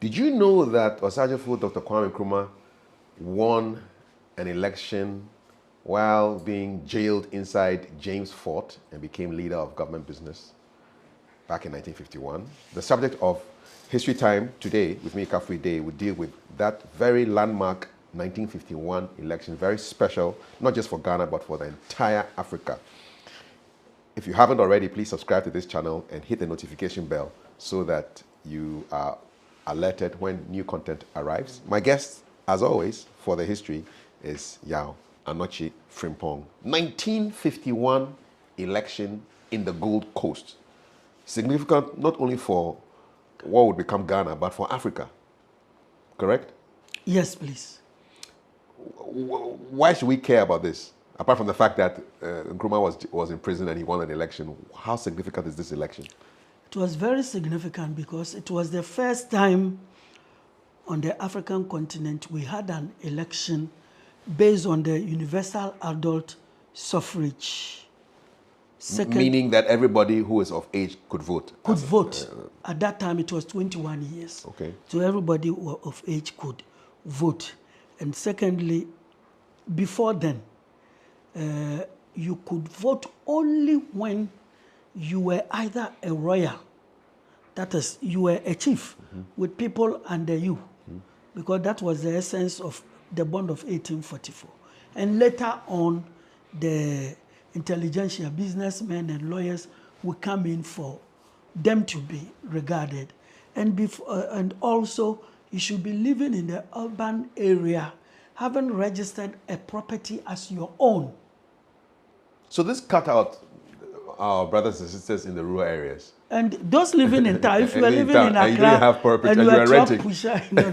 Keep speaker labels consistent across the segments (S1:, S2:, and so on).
S1: Did you know that Osajifo Dr. Kwame Nkrumah won an election while being jailed inside James Fort and became leader of government business back in 1951? The subject of History Time today with me, Kafui Day, will deal with that very landmark 1951 election, very special, not just for Ghana, but for the entire Africa. If you haven't already, please subscribe to this channel and hit the notification bell so that you are alerted when new content arrives. My guest, as always, for the history is Yao Anochi Frimpong. 1951 election in the Gold Coast. Significant not only for what would become Ghana, but for Africa. Correct?
S2: Yes, please.
S1: Why should we care about this? Apart from the fact that Nkrumah was in prison and he won an election, how significant is this election?
S2: It was very significant because it was the first time on the African continent we had an election based on the universal adult suffrage.
S1: Meaning that everybody who is of age could vote?
S2: Could vote. At that time it was 21 years.
S1: Okay.
S2: So everybody of age could vote. And secondly, before then, you could vote only when you were either a royal, that is, you were a chief with people under you, because that was the essence of the bond of 1844. And later on, the intelligentsia, businessmen and lawyers would come in for them to be regarded. And also, you should be living in the urban area, having registered a property as your own.
S1: So this cut out our brothers and sisters in the rural areas.
S2: And those living in town, if you are living in Accra
S1: and you didn't have property and you
S2: are
S1: are renting,
S2: pusher, no,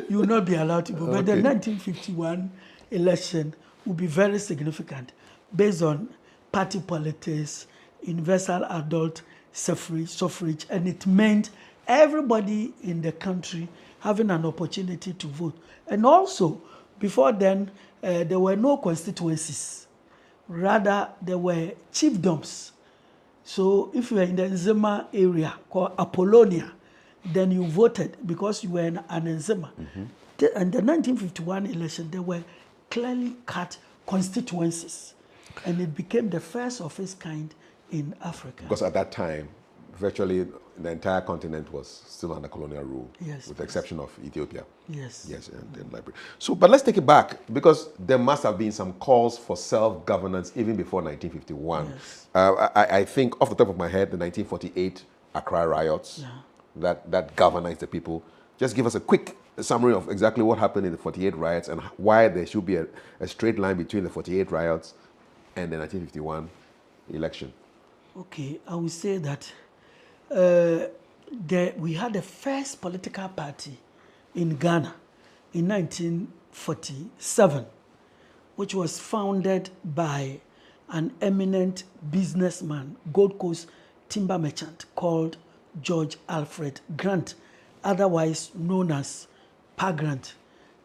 S2: you will not be allowed to go. But the 1951 election will be very significant based on party politics, universal adult suffrage, and it meant everybody in the country having an opportunity to vote. And also, before then, there were no constituencies. Rather, there were chiefdoms. So if you were in the Nzema area called Apollonia, then you voted because you were an Nzema. And the 1951 election, there were clearly cut constituencies. And it became the first of its kind in Africa.
S1: Because at that time, virtually the entire continent was still under colonial rule,
S2: yes,
S1: with the exception of Ethiopia.
S2: Yes.
S1: Yes, and Liberia. So, but let's take it back, because there must have been some calls for self-governance even before 1951.
S2: Yes.
S1: I think off the top of my head, the 1948 Accra riots, that galvanized the people. Just give us a quick summary of exactly what happened in the 48 riots and why there should be a straight line between the 48 riots and the 1951 election.
S2: Okay, I would say that we had the first political party in Ghana in 1947, which was founded by an eminent businessman, Gold Coast timber merchant, called George Alfred Grant, otherwise known as Pa Grant.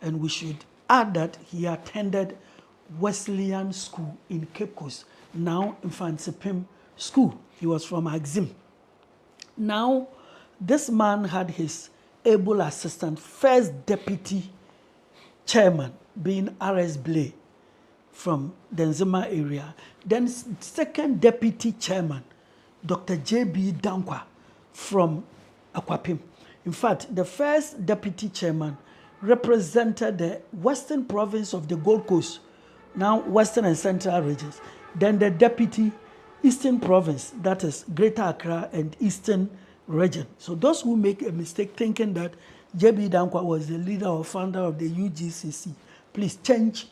S2: And we should add that he attended Wesleyan School in Cape Coast, now Infantsipim School. He was from Axim. Now, this man had his able assistant, first deputy chairman, being R.S. Blay from the Nzema area. Then second deputy chairman, Dr. J.B. Dankwa from Akwapim. In fact, the first deputy chairman represented the western province of the Gold Coast, now western and central regions. Then the deputy Eastern Province, that is Greater Accra and Eastern Region. So those who make a mistake thinking that J.B. Dankwa was the leader or founder of the UGCC, please change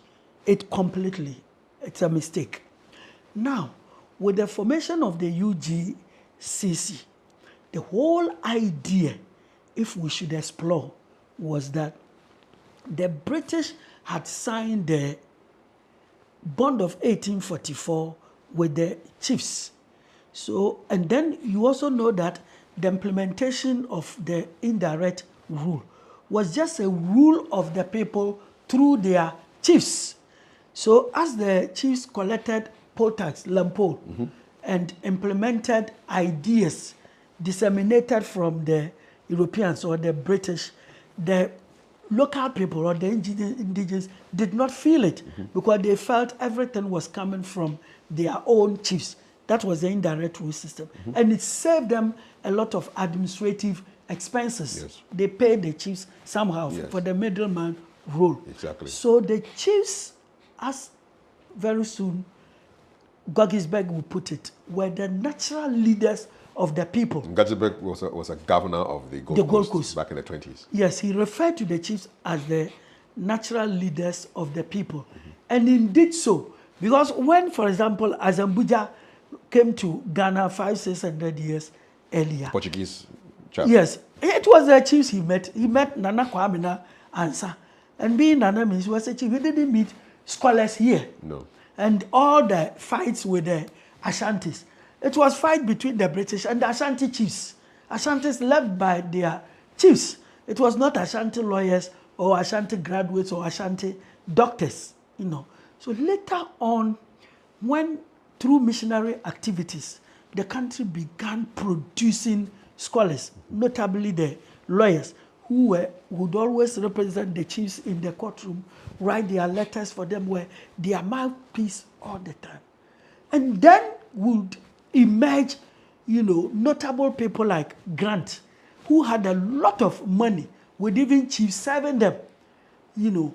S2: it completely. It's a mistake. Now, with the formation of the UGCC, the whole idea, if we should explore, was that the British had signed the bond of 1844 with the chiefs. So, and then you also know that the implementation of the indirect rule was just a rule of the people through their chiefs. So as the chiefs collected poll tax, lampoll, and implemented ideas disseminated from the Europeans or the British, the local people or the indigenous did not feel it because they felt everything was coming from their own chiefs. That was the indirect rule system. And it saved them a lot of administrative expenses.
S1: Yes.
S2: They paid the chiefs somehow
S1: Yes.
S2: for the middleman role.
S1: Exactly.
S2: So the chiefs, as very soon Guggisberg would put it, were the natural leaders of the people.
S1: Guggisberg was a governor of the Gold, Coast back in the 20s.
S2: Yes, he referred to the chiefs as the natural leaders of the people. And indeed so. Because when, for example, Azambuja came to Ghana 500-600 years earlier.
S1: Portuguese chap.
S2: Yes, it was the chiefs he met. He met Nana Kwame Ansa. And being Nana means he was a chief. He didn't meet scholars here.
S1: No.
S2: And all the fights with the Ashantis. It was fight between the British and the Ashanti chiefs. Ashantis led by their chiefs. It was not Ashanti lawyers or Ashanti graduates or Ashanti doctors, you know. So later on, when through missionary activities, the country began producing scholars, notably the lawyers, who would always represent the chiefs in the courtroom, write their letters for them, were their mouthpiece all the time. And then would emerge, you know, notable people like Grant, who had a lot of money, with even chiefs serving them, you know,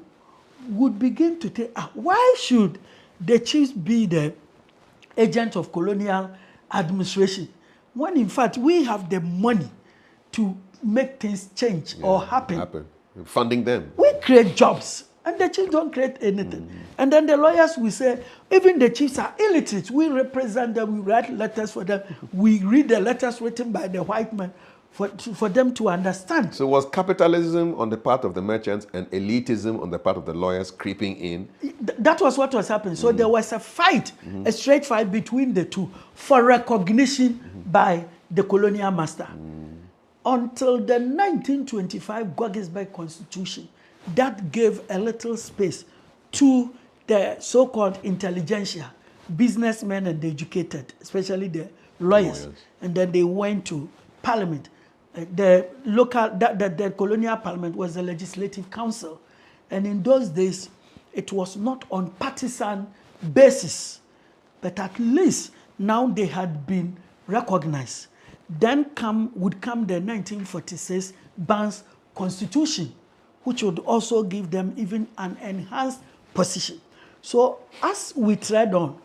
S2: would begin to think, why should the chiefs be the agent of colonial administration, when in fact we have the money to make things change or happen.
S1: Funding them.
S2: We create jobs, and the chiefs don't create anything. And then the lawyers will say, even the chiefs are illiterate. We represent them, we write letters for them, we read the letters written by the white man for them to understand.
S1: So was capitalism on the part of the merchants and elitism on the part of the lawyers creeping in?
S2: That was what was happening. So there was a fight, a straight fight between the two for recognition by the colonial master. Until the 1925 Guggisberg Constitution, that gave a little space to the so-called intelligentsia, businessmen and the educated, especially the lawyers. And then they went to Parliament. The colonial parliament was the legislative council. And in those days, it was not on partisan basis, but at least now they had been recognized. Then would come the 1946 Barnes Constitution, which would also give them even an enhanced position. So as we tread on,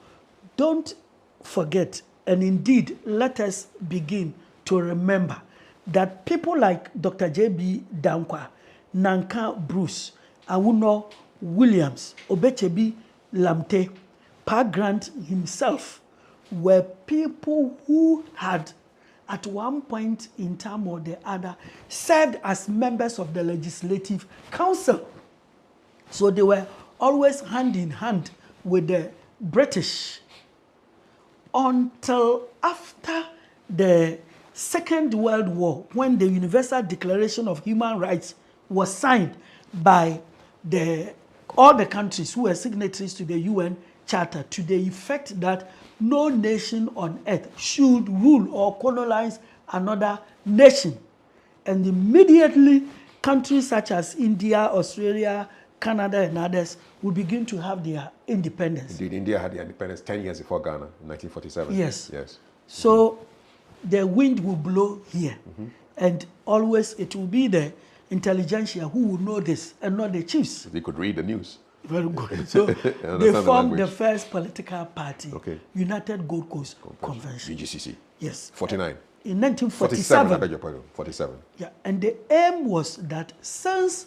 S2: don't forget, and indeed let us begin to remember that people like Dr. J.B. Dankwa, Nanka Bruce, Awuno Williams, Obechebi Lamte, Pa Grant himself were people who had, at one point in time or the other, served as members of the Legislative Council. So they were always hand in hand with the British until after the Second World War, when the Universal Declaration of Human Rights was signed by all the countries who were signatories to the UN Charter, to the effect that no nation on earth should rule or colonize another nation. And immediately, countries such as India, Australia, Canada, and others would begin to have their independence.
S1: Indeed, India had their independence 10 years before Ghana, in 1947.
S2: Yes.
S1: Yes.
S2: So the wind will blow here. And always it will be the intelligentsia who will know this and not the chiefs.
S1: They could read the news.
S2: Very good. So they formed the first political party, United Gold Coast Convention.
S1: UGCC.
S2: Yes.
S1: 49.
S2: In 1947.
S1: 47, I beg your pardon. 47.
S2: Yeah, and the aim was that since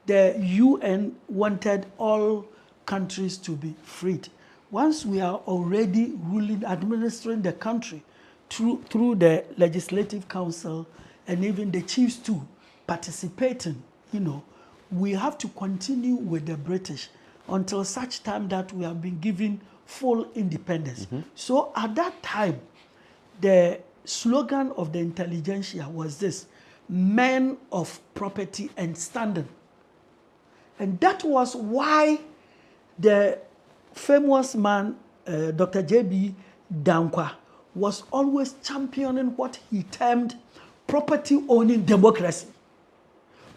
S2: the UN wanted all countries to be freed, once we are already ruling, administering the country through the Legislative Council and even the chiefs too participating, you know, we have to continue with the British until such time that we have been given full independence. So at that time, the slogan of the intelligentsia was this: men of property and standing. And that was why the famous man, Dr. J.B. Dankwa, was always championing what he termed property owning democracy.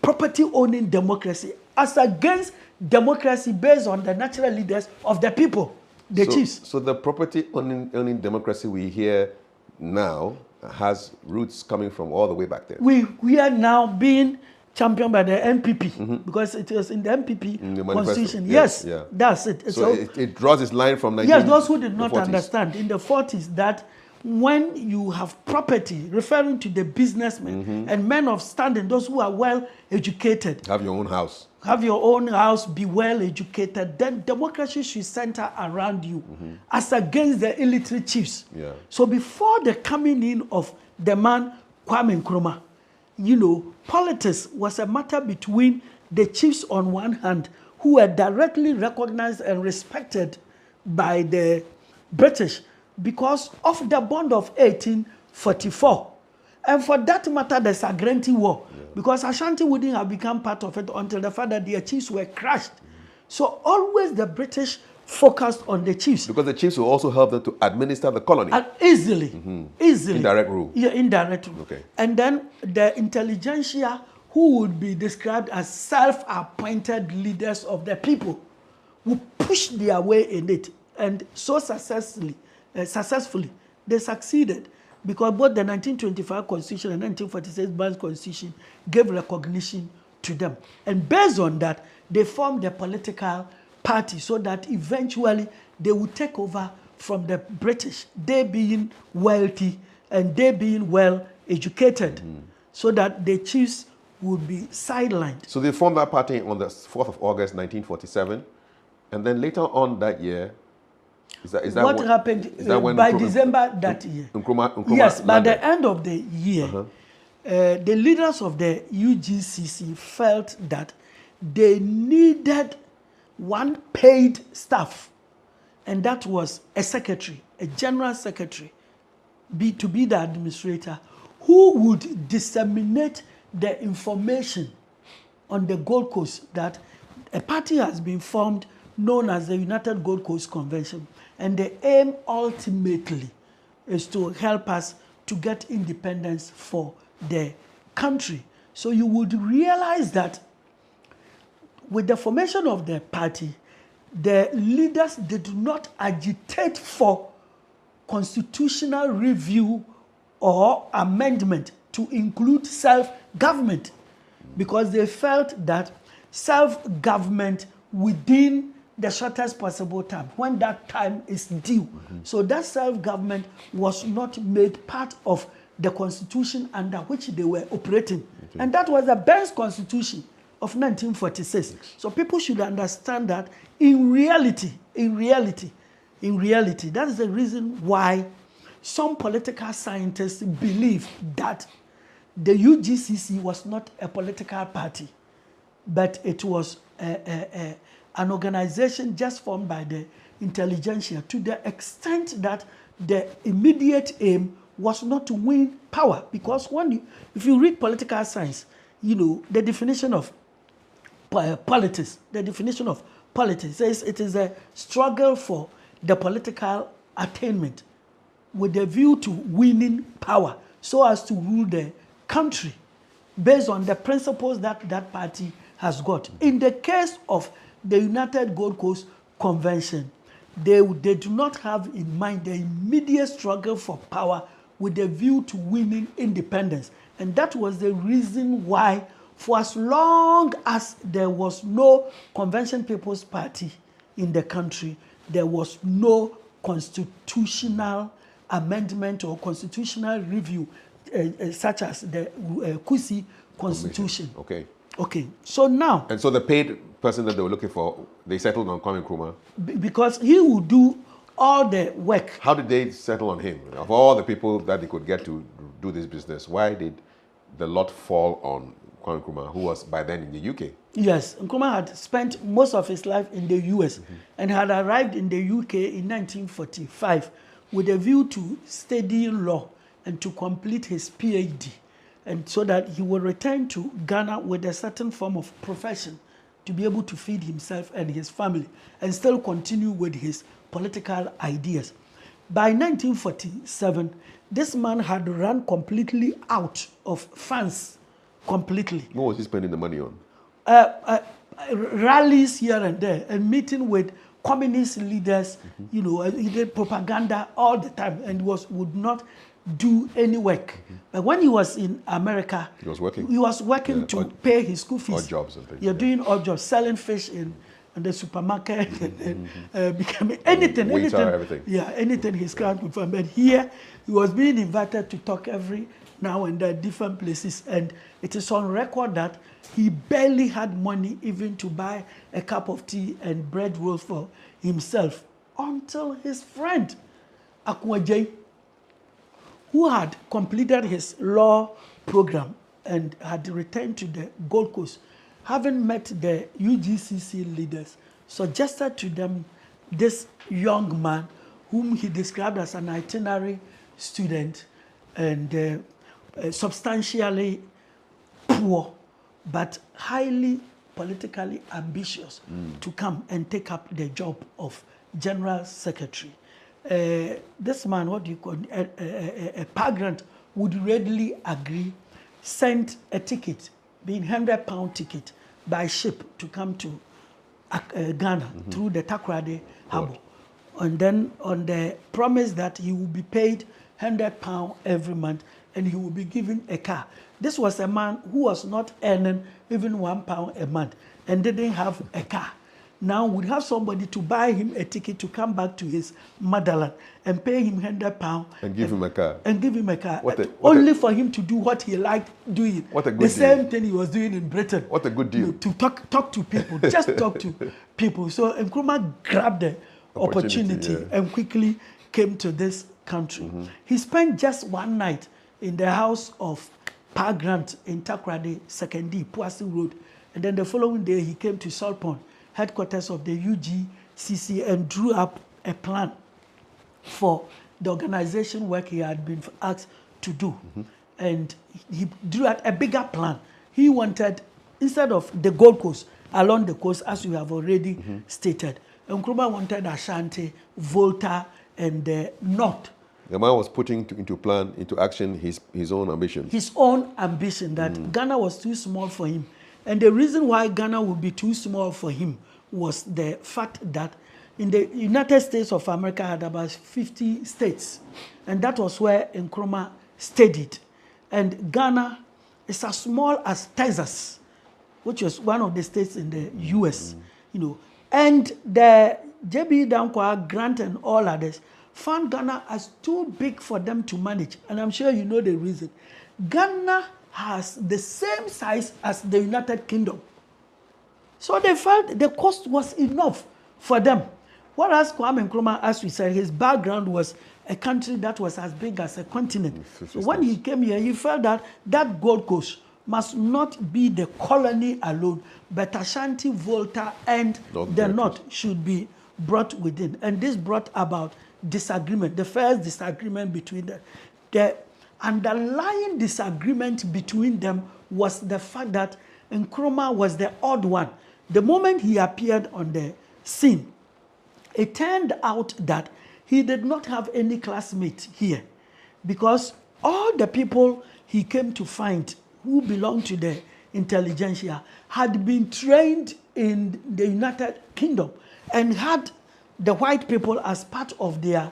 S2: Property owning democracy as against democracy based on the natural leaders of the people, the chiefs.
S1: So the property owning democracy we hear now has roots coming from all the way back there.
S2: We are now being championed by the NPP because it was in the NPP
S1: in the
S2: constitution.
S1: Yes,
S2: that's it.
S1: So it draws its line from 1940s.
S2: Yes, those who did not understand in the 40s that when you have property, referring to the businessmen and men of standing, those who are well educated,
S1: have your own house.
S2: Have your own house, be well educated, then democracy should center around you as against the illiterate chiefs.
S1: Yeah.
S2: So before the coming in of the man Kwame Nkrumah, politics was a matter between the chiefs on one hand, who were directly recognized and respected by the British because of the bond of 1844. And for that matter, the Sagrenti War, because Ashanti wouldn't have become part of it until the fact that their chiefs were crushed. So always the British focused on the chiefs.
S1: Because the chiefs will also help them to administer the colony.
S2: Easily.
S1: Indirect rule.
S2: Yeah, indirect rule.
S1: Okay.
S2: And then the intelligentsia, who would be described as self-appointed leaders of the people, would push their way in it. And so successfully, they succeeded. Because both the 1925 Constitution and 1946 Banks Constitution gave recognition to them. And based on that, they formed a political party so that eventually they would take over from the British, they being wealthy and they being well educated, so that the chiefs would be sidelined.
S1: So they formed that party on the 4th of August, 1947. And then later on that year, is that
S2: what happened by December that year?
S1: Nkrumah
S2: yes, by
S1: landed.
S2: the end of the year, the leaders of the UGCC felt that they needed one paid staff, and that was a secretary, a general secretary, to be the administrator, who would disseminate the information on the Gold Coast that a party has been formed known as the United Gold Coast Convention. And the aim ultimately is to help us to get independence for the country. So you would realize that with the formation of the party, the leaders did not agitate for constitutional review or amendment to include self-government, because they felt that self-government within the shortest possible time, when that time is due. So that self-government was not made part of the constitution under which they were operating. And that was the Ben's Constitution of 1946. So people should understand that in reality, that is the reason why some political scientists believe that the UGCC was not a political party, but it was an organization just formed by the intelligentsia, to the extent that the immediate aim was not to win power. Because if you read political science, the definition of politics, says it is a struggle for the political attainment with a view to winning power so as to rule the country based on the principles that that party has got. In the case of the United Gold Coast Convention, they do not have in mind the immediate struggle for power with a view to winning independence. And that was the reason why, for as long as there was no Convention People's Party in the country, there was no constitutional amendment or constitutional review, such as the Kusi Constitution. Okay. So now...
S1: And so the paid person that they were looking for, they settled on Kwame Nkrumah?
S2: Because he would do all the work.
S1: How did they settle on him? Of all the people that they could get to do this business, why did the lot fall on Kwame Nkrumah, who was by then in the UK?
S2: Yes, Nkrumah had spent most of his life in the US and had arrived in the UK in 1945 with a view to studying law and to complete his PhD, and so that he will return to Ghana with a certain form of profession to be able to feed himself and his family and still continue with his political ideas. By 1947, this man had run completely out of funds, completely.
S1: What was he spending the money on?
S2: Rallies here and there, and meeting with communist leaders. You know, he did propaganda all the time, and would not do any work. But when he was in America,
S1: He was working.
S2: He was working to pay his school fees.
S1: Odd jobs and things.
S2: You're doing odd jobs, selling fish in the supermarket, and becoming anything,
S1: Waiter,
S2: anything,
S1: everything.
S2: yeah, anything his crowd could find. But here, he was being invited to talk every now and then, different places, and it is on record that he barely had money even to buy a cup of tea and bread rolls for himself until his friend Akwajay, who had completed his law program and had returned to the Gold Coast, having met the UGCC leaders, suggested to them this young man whom he described as an itinerary student and substantially poor, but highly politically ambitious, to come and take up the job of General Secretary. This man, what do you call a pageant, would readily agree, sent a ticket, being £100 ticket, by ship to come to Ghana through the Takoradi Harbour. And then on the promise that he will be paid £100 every month and he will be given a car. This was a man who was not earning even £1 a month and didn't have a car. Now would have somebody to buy him a ticket to come back to his motherland and pay him £100
S1: and give him a car.
S2: And give him a car. Only for him to do what he liked doing.
S1: What a good
S2: The
S1: deal.
S2: same thing he was doing in Britain.
S1: What a good deal.
S2: To talk to people, just talk to people. So Nkrumah grabbed the opportunity and quickly came to this country. He spent just one night in the house of Pa Grant in Takoradi, 2nd D, Puasi Road. And then the following day he came to Saltpond, headquarters of the UGCC, and drew up a plan for the organization work he had been asked to do. And he drew out a bigger plan. He wanted, instead of the Gold Coast, along the coast, as we have already stated, Nkrumah wanted Ashanti, Volta, and the North.
S1: The man was putting into action his own ambitions.
S2: His own ambition that Ghana was too small for him. And the reason why Ghana would be too small for him was the fact that in the United States of America had about 50 states. And that was where Nkrumah studied. And Ghana is as small as Texas, which was one of the states in the US. You know, and the J.B. Dankwa, Grant, and all others found Ghana as too big for them to manage. And I'm sure you know the reason. Ghana has the same size as the United Kingdom. So they felt the cost was enough for them. Whereas Kwame Nkrumah, as we said, his background was a country that was as big as a continent. So when he came here, he felt that that Gold Coast must not be the colony alone, but Ashanti, Volta, and the North should be brought within. And this brought about disagreement, the first disagreement between them. The underlying disagreement between them was the fact that Nkrumah was the odd one. The moment he appeared on the scene, it turned out that he did not have any classmates here, because all the people he came to find who belonged to the intelligentsia had been trained in the United Kingdom and had the white people as part of their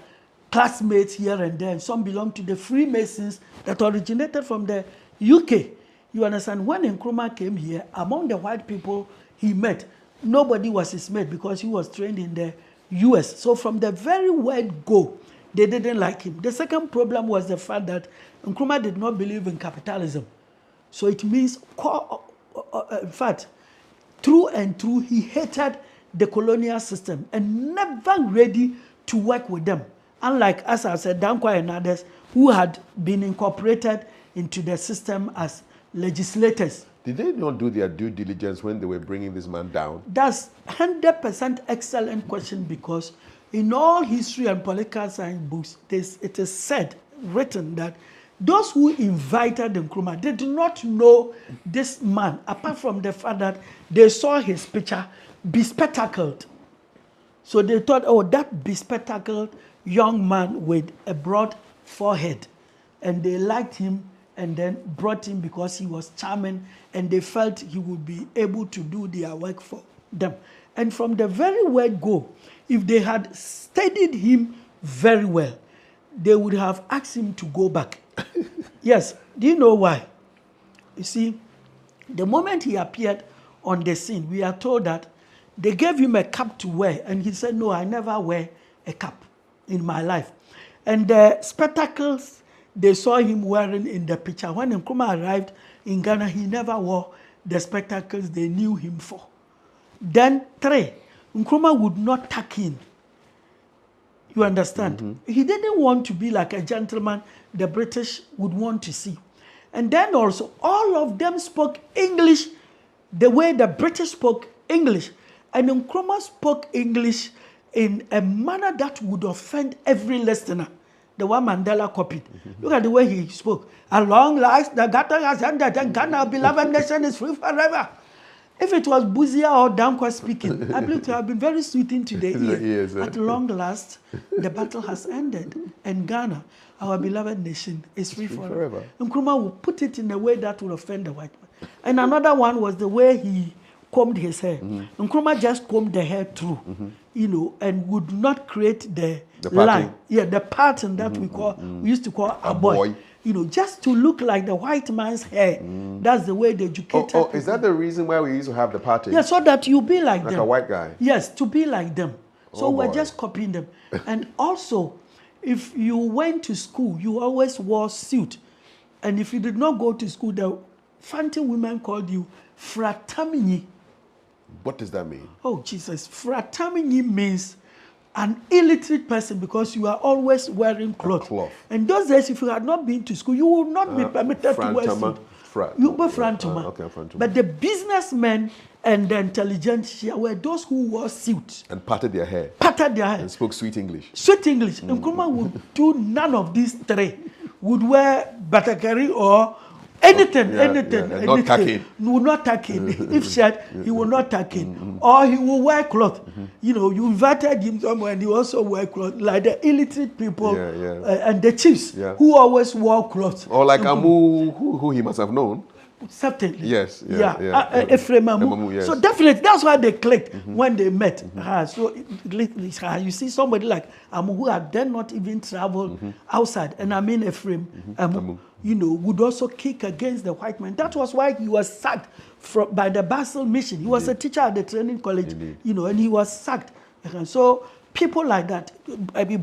S2: classmates here and there. Some belonged to the Freemasons that originated from the UK. You understand? When Nkrumah came here, among the white people he met, nobody was his mate because he was trained in the US. So from the very word go, they didn't like him. The second problem was the fact that Nkrumah did not believe in capitalism. So it means, in fact, through and through, he hated the colonial system and never ready to work with them. Unlike, as I said, Dankwa and others who had been incorporated into the system as legislators.
S1: Did they not do their due diligence when they were bringing this man down?
S2: That's 100% excellent question, because in all history and political science books, it is said, written, that those who invited Nkrumah, they do not know this man, apart from the fact that they saw his picture bespectacled. So they thought, oh, that bespectacled young man with a broad forehead, and they liked him and then brought him because he was charming, and they felt he would be able to do their work for them. And from the very word go, if they had studied him very well, they would have asked him to go back. Yes, do you know why? You see, the moment he appeared on the scene, we are told that they gave him a cap to wear, and he said, no, I never wear a cap in my life. And the spectacles they saw him wearing in the picture, when Nkrumah arrived in Ghana, he never wore the spectacles they knew him for. Then 3, Nkrumah would not tuck in. You understand? He didn't want to be like a gentleman the British would want to see. And then also, all of them spoke English the way the British spoke English. And Nkrumah spoke English in a manner that would offend every listener. The one Mandela copied. Look at the way he spoke. At long last, the Gata has ended, and Ghana, beloved nation, is free forever. If it was Buzia or Dankwa speaking, I believe to have been very soothing to the ear. At long last, the battle has ended, and Ghana, our beloved nation, is free forever. Nkrumah will put it in a way that will offend the white man. And another one was the way he combed his hair. Nkrumah just combed the hair through, you know, and would not create the line. Yeah, the pattern that we used to call a boy. You know, just to look like the white man's hair. That's the way they educated.
S1: Oh, is that the reason why we used to have the pattern?
S2: Yeah, so that you be like them.
S1: Like a white guy?
S2: Yes, to be like them. So we're just copying them. And also, if you went to school, you always wore suit. And if you did not go to school, the fancy women called you fratamini.
S1: What does that mean?
S2: Oh, Jesus. Fratamini means an illiterate person because you are always wearing cloth. And those days, if you had not been to school, you would not be permitted to wear suit. You were frantuma.
S1: Frantuma.
S2: But the businessmen and the intelligentsia were those who wore suits.
S1: And parted their hair. And spoke sweet English.
S2: Sweet English. Nkrumah would do none of these 3. Would wear batakari or anything.
S1: And not tuck in.
S2: Would not tuck in. If shirt, he will not tuck in. Or he will wear cloth. You know, you invited him somewhere and he also wear cloth. Like the illiterate people and the chiefs who always wore cloth.
S1: Or like Amu, who he must have known.
S2: Certainly.
S1: Yes.
S2: Ephraim Amu.
S1: Yes.
S2: So definitely, that's why they clicked when they met. So you see somebody like Amu who had then not even traveled outside. And I mean Ephraim Amu, you know, would also kick against the white man. That was why he was sacked by the Basel mission. He was a teacher at the training college, you know, and he was sacked. And so people like that,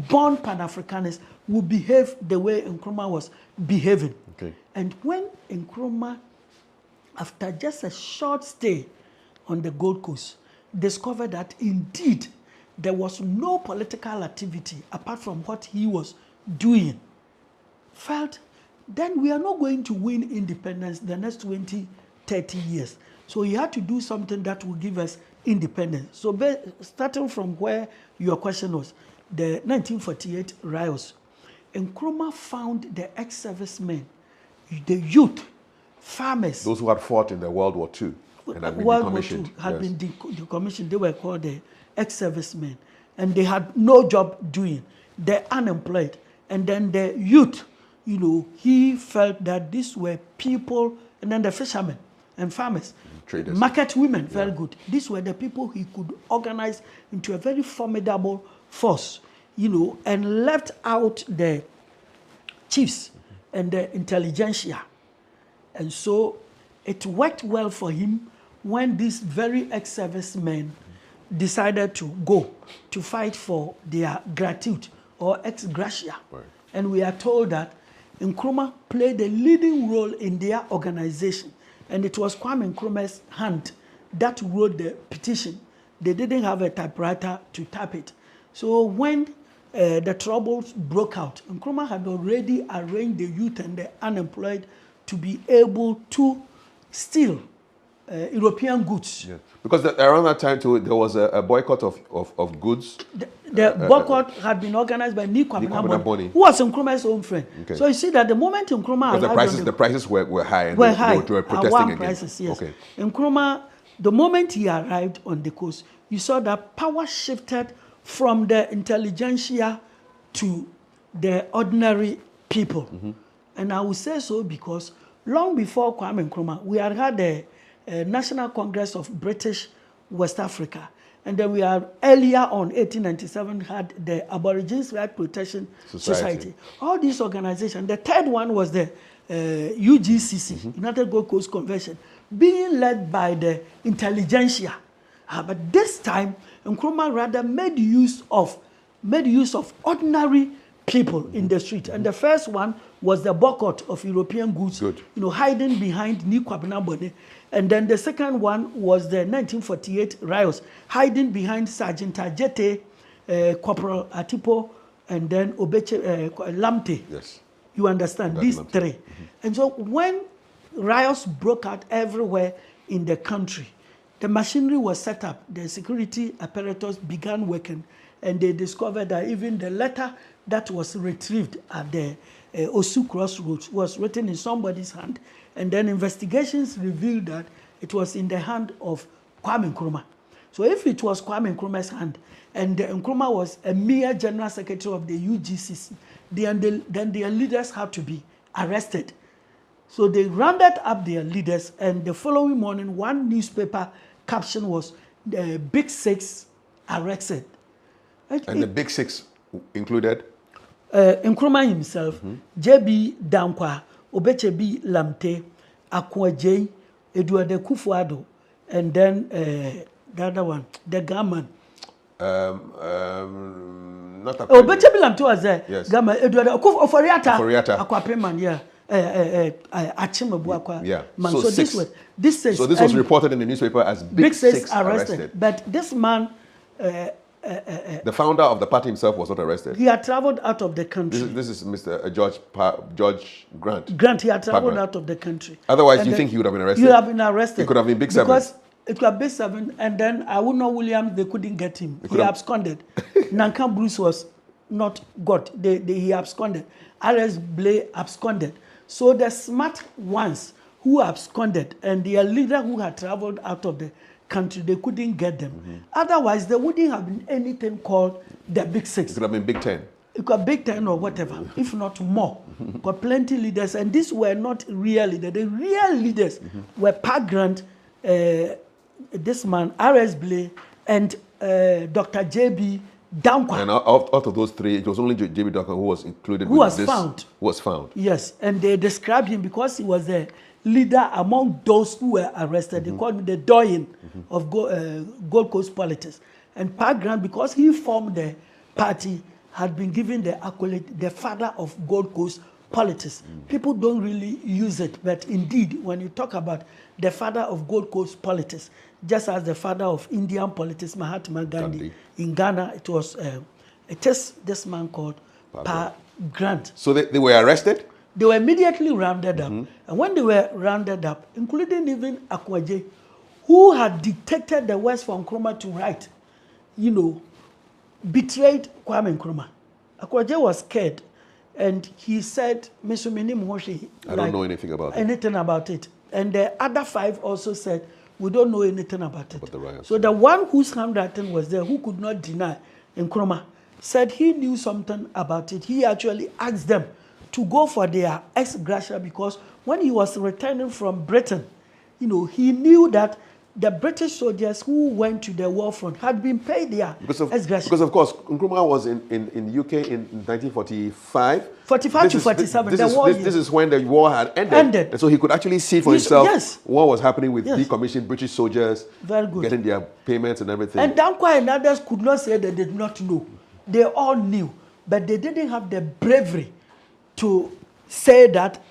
S2: born Pan-Africanists, would behave the way Nkrumah was behaving. And when Nkrumah, after just a short stay on the Gold Coast, discovered that indeed there was no political activity apart from what he was doing, felt then we are not going to win independence the next 20, 30 years. So he had to do something that will give us independence. So starting from where your question was, the 1948 riots, Nkrumah found the ex-servicemen, the youth, farmers.
S1: Those who had fought in the World War II and had been decommissioned.
S2: Had been decommissioned. They were called the ex-servicemen. And they had no job doing. They're unemployed. And then the youth, you know, he felt that these were people, and then the fishermen and farmers,
S1: traders,
S2: market women, very good. These were the people he could organize into a very formidable force, you know, and left out the chiefs and the intelligentsia. And so it worked well for him when these very ex-servicemen decided to go to fight for their gratuity or ex gratia. And we are told that Nkrumah played a leading role in their organization. And it was Kwame Nkrumah's hand that wrote the petition. They didn't have a typewriter to type it. So when the troubles broke out, Nkrumah had already arranged the youth and the unemployed to be able to steal European goods.
S1: Yeah. Because around that time too, there was a boycott of goods.
S2: The boycott had been organized by Kwame, who was Nkrumah's own friend. So you see that the moment Nkrumah arrived,
S1: the prices were high, and they were protesting against
S2: prices, yes. Nkrumah, the moment he arrived on the coast, you saw that power shifted from the intelligentsia to the ordinary people. And I will say so because long before Kwame Nkrumah, we had the National Congress of British West Africa. And then we had earlier on, 1897, had the Aborigines Right Protection Society. All these organizations. The third one was the UGCC, United Gold Coast Convention, being led by the intelligentsia. But this time, Nkrumah rather made use of ordinary people in the street. And the first one was the boycott of European goods, hiding behind Ni Kwabena Bone. And then the second one was the 1948 riots, hiding behind Sergeant Ajete, Corporal Atipo, and then Obeche Lamte.
S1: Yes.
S2: You understand? These three. And so when riots broke out everywhere in the country, the machinery was set up, the security apparatus began working, and they discovered that even the letter that was retrieved at the Osu Crossroads was written in somebody's hand. And then investigations revealed that it was in the hand of Kwame Nkrumah. So if it was Kwame Nkrumah's hand, and Nkrumah was a mere general secretary of the UGCC, then their leaders had to be arrested. So they rounded up their leaders, and the following morning, one newspaper caption was, "The Big Six arrested."
S1: And the Big Six included?
S2: Nkrumah himself, J.B. Dankwa, Obechebi Lamte, Akwaje, Edward Kufuado, and then the other one, the Gaman.
S1: Not a
S2: Obechebi Lamte was there.
S1: Yes.
S2: Gaman, Edward Oforiata.
S1: Oforiata.
S2: Akwapeman, yeah.
S1: Yeah.
S2: Man. So this
S1: was reported in the newspaper as Big Six arrested.
S2: But this man,
S1: the founder of the party himself was not arrested.
S2: He had traveled out of the country.
S1: This is Mr. George Grant.
S2: Grant, he had traveled out of the country.
S1: Otherwise, you think he would have been arrested?
S2: He would have been arrested.
S1: It could have been Big Seven.
S2: Because it could have been 7, and then I would know William, they couldn't get him. He absconded. Nankan Bruce was not got. He absconded. R.S. Blay absconded. So the smart ones who absconded and their leader who had traveled out of the country, they couldn't get them. Otherwise, there wouldn't have been anything called the Big Six.
S1: It could have been Big Ten.
S2: It could have Big Ten or whatever, if not more. Got plenty leaders, and these were not real leaders. The real leaders were Park Grant, this man, R.S. Blay, and Dr. J.B. Dankwa.
S1: And out of those three, it was only J.B. Dankwa who was included. Who was found.
S2: Yes, and they described him because he was the leader among those who were arrested. They called him the doyen of Gold Coast politics. And Park Grant, because he formed the party, had been given the accolade, the father of Gold Coast politics. People don't really use it, but indeed, when you talk about the father of Gold Coast politics, just as the father of Indian politics, Mahatma Gandhi, in Ghana, it is this man called Park Grant.
S1: So they were arrested?
S2: They were immediately rounded up. And when they were rounded up, including even Akwaje, who had dictated the words for Nkrumah to write, betrayed Kwame Nkrumah. Akwaje was scared, and he said, I
S1: don't know anything about
S2: it. And the other 5 also said, we don't know anything about it.
S1: Riots,
S2: so the one whose handwriting was there, who could not deny Nkrumah, said he knew something about it. He actually asked them to go for their ex gratia, because when he was returning from Britain, he knew that the British soldiers who went to the war front had been paid their ex gratia.
S1: Because, of course, Nkrumah was in the UK in 1945.
S2: 45 to 47, the war
S1: this is when the war had ended. And so he could actually see for himself what was happening with decommissioned British soldiers, getting their payments and everything.
S2: And Dankwa and others could not say they did not know. They all knew, but they didn't have the bravery to say that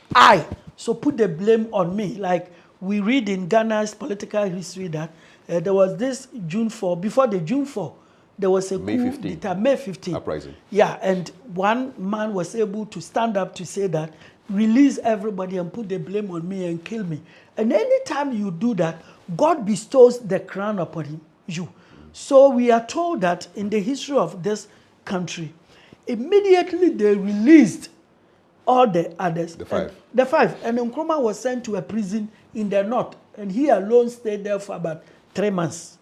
S2: so put the blame on me. Like we read in Ghana's political history that there was this June 4, before the June 4, there was a
S1: May
S2: 15
S1: uprising.
S2: Yeah, and one man was able to stand up to say that, release everybody and put the blame on me and kill me. And anytime you do that, God bestows the crown upon you. So we are told that in the history of this country, immediately they released all the others.
S1: The 5.
S2: The 5. And Nkrumah was sent to a prison in the north. And he alone stayed there for about 3 months.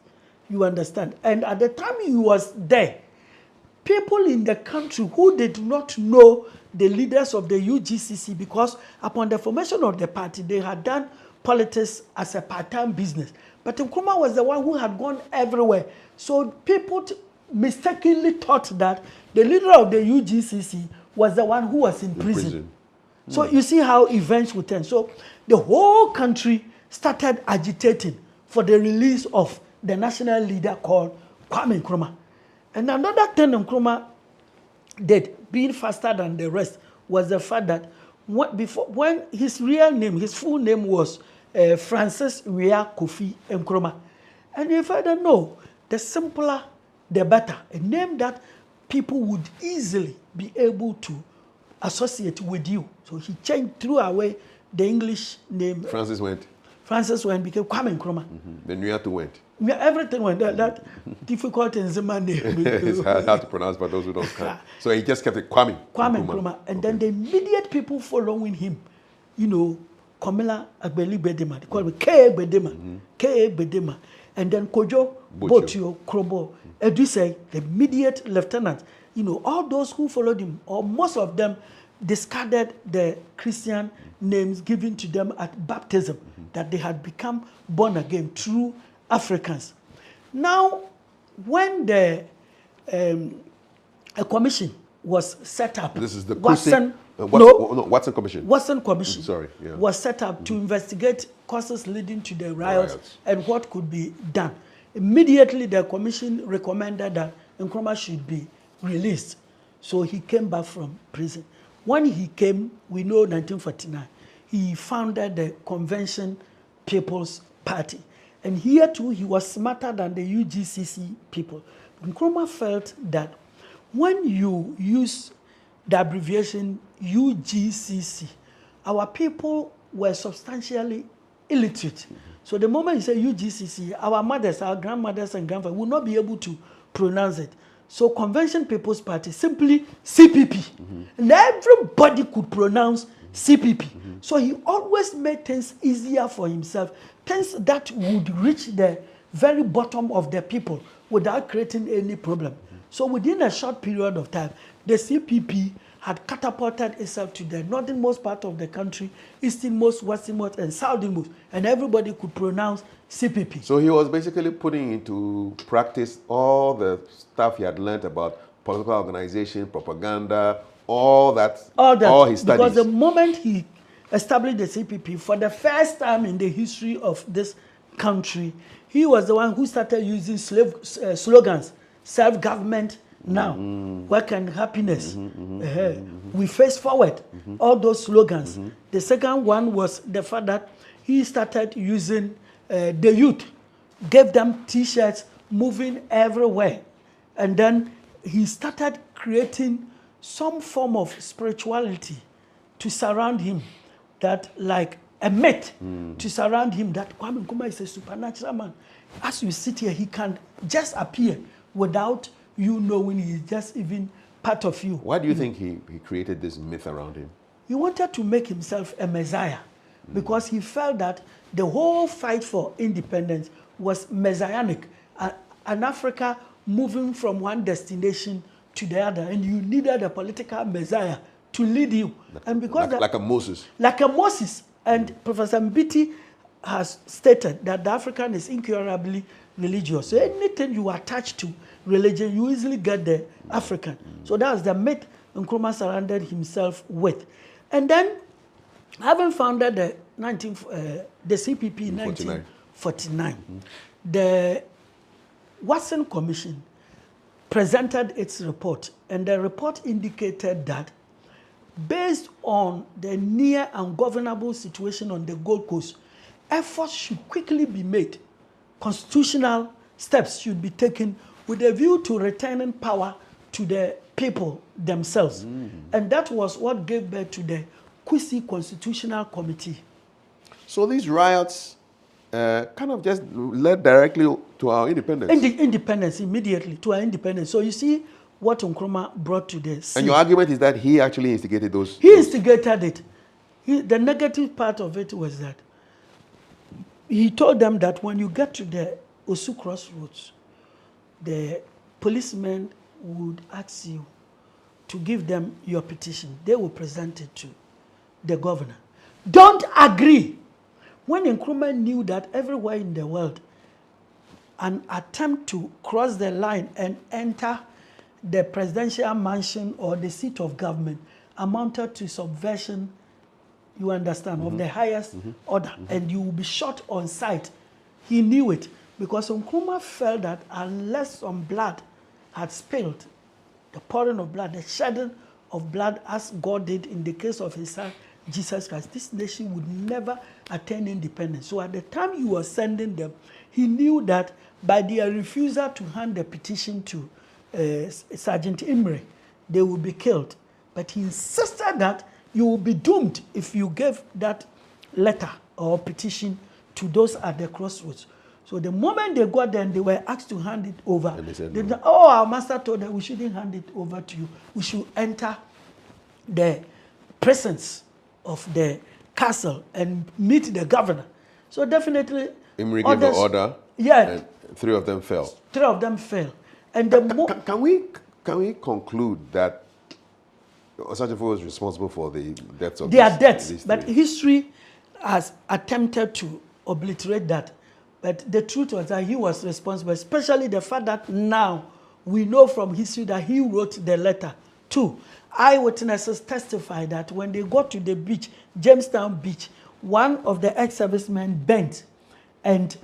S2: You understand? And at the time he was there, people in the country who did not know the leaders of the UGCC, because upon the formation of the party, they had done politics as a part-time business. But Nkrumah was the one who had gone everywhere. So people mistakenly thought that the leader of the UGCC was the one who was in prison. So you see how events would turn. So the whole country started agitating for the release of the national leader called Kwame Nkrumah. And another thing Nkrumah did, being faster than the rest, was the fact that when his real name, his full name was Francis Ria Kofi Nkrumah. And if I don't know, the simpler, the better. A name that people would easily be able to associate with you. So he threw away the English name.
S1: Francis went,
S2: became Kwame Nkrumah.
S1: Then you had to went.
S2: Yeah, everything went. That difficult in Zima name.
S1: It's hard to pronounce by those who don't come. So he just kept it Kwame
S2: Nkrumah. And then the immediate people following him, Komila Agbeli Bedema, they call him K.A. Bedema. And then Kojo Botio Krobo, Edusei, the immediate lieutenant. All those who followed him, or most of them, discarded the Christian names given to them at baptism, that they had become born again, true Africans. Now, when a commission was set up,
S1: this is the
S2: Watson
S1: Commission.
S2: Watson Commission
S1: Mm-hmm.
S2: was set up to investigate causes leading to the riots and what could be done. Immediately, the commission recommended that Nkrumah should be released. So he came back from prison. When he came, we know 1949, he founded the Convention People's Party. And here too, he was smarter than the UGCC people. Nkrumah felt that when you use the abbreviation UGCC, our people were substantially illiterate. So the moment you say UGCC, our mothers, our grandmothers and grandfathers will not be able to pronounce it. So Convention People's Party, simply CPP. And everybody could pronounce CPP. So he always made things easier for himself, things that would reach the very bottom of the people without creating any problem. So within a short period of time, the CPP had catapulted itself to the northernmost part of the country, easternmost, westernmost, and southernmost, and everybody could pronounce CPP.
S1: So he was basically putting into practice all the stuff he had learned about political organization, propaganda, all his studies.
S2: Because the moment he established the CPP, for the first time in the history of this country, he was the one who started using slogans, self-government now, work and happiness, we face forward, all those slogans. The second one was the fact that he started using the youth, gave them T-shirts, moving everywhere. And then he started creating some form of spirituality to surround him, that like a myth to surround him, that Kwame Nkrumah is a supernatural man. As you sit here, he can just appear without you knowing he is just even part of you.
S1: Why do you think he created this myth around him?
S2: He wanted to make himself a messiah because he felt that the whole fight for independence was messianic. An Africa moving from one destination to the other, and you needed a political messiah to lead you. And because
S1: like a Moses.
S2: Like a Moses. And Professor Mbiti has stated that the African is incurably religious. So anything you attach to religion, you easily get the African. So that's the myth Nkrumah surrounded himself with. And then, having founded the CPP in 1949, the Watson Commission presented its report, and the report indicated that based on the near ungovernable situation on the Gold Coast, efforts should quickly be made. Constitutional steps should be taken with a view to returning power to the people themselves. And that was what gave birth to the Kwesi Constitutional Committee.
S1: So these riots kind of just led directly to our independence.
S2: Independence, immediately, to our independence. So you see what Nkrumah brought to the scene.
S1: And your argument is that he actually instigated those?
S2: He instigated it. The negative part of it was that he told them that when you get to the Osu Crossroads, the policemen would ask you to give them your petition. They will present it to the governor. Don't agree. When Nkrumah knew that everywhere in the world, an attempt to cross the line and enter the presidential mansion or the seat of government amounted to subversion, you understand, of the highest order, and you will be shot on sight. He knew it, because Nkrumah felt that unless some blood had spilled, the pouring of blood, the shedding of blood, as God did in the case of his son, Jesus Christ, this nation would never attain independence. So at the time he was sending them, he knew that by their refusal to hand the petition to Sergeant Imre, they would be killed. But he insisted that you will be doomed if you gave that letter or petition to those at the crossroads. So the moment they got there and they were asked to hand it over,
S1: and they said,
S2: they
S1: no.
S2: said, oh, our master told them we shouldn't hand it over to you. We should enter the presence of the castle and meet the governor. So definitely,
S1: Imre gave the order.
S2: Yeah,
S1: and 3 of them fell.
S2: 3 of them fell. And the
S1: Can we conclude that Osajifo was responsible for the deaths of
S2: their deaths?
S1: these
S2: But
S1: 3?
S2: history has attempted to obliterate that. But the truth was that he was responsible, especially the fact that now we know from history that he wrote the letter. 2, eyewitnesses testify that when they got to the beach, Jamestown Beach, one of the ex-servicemen bent, and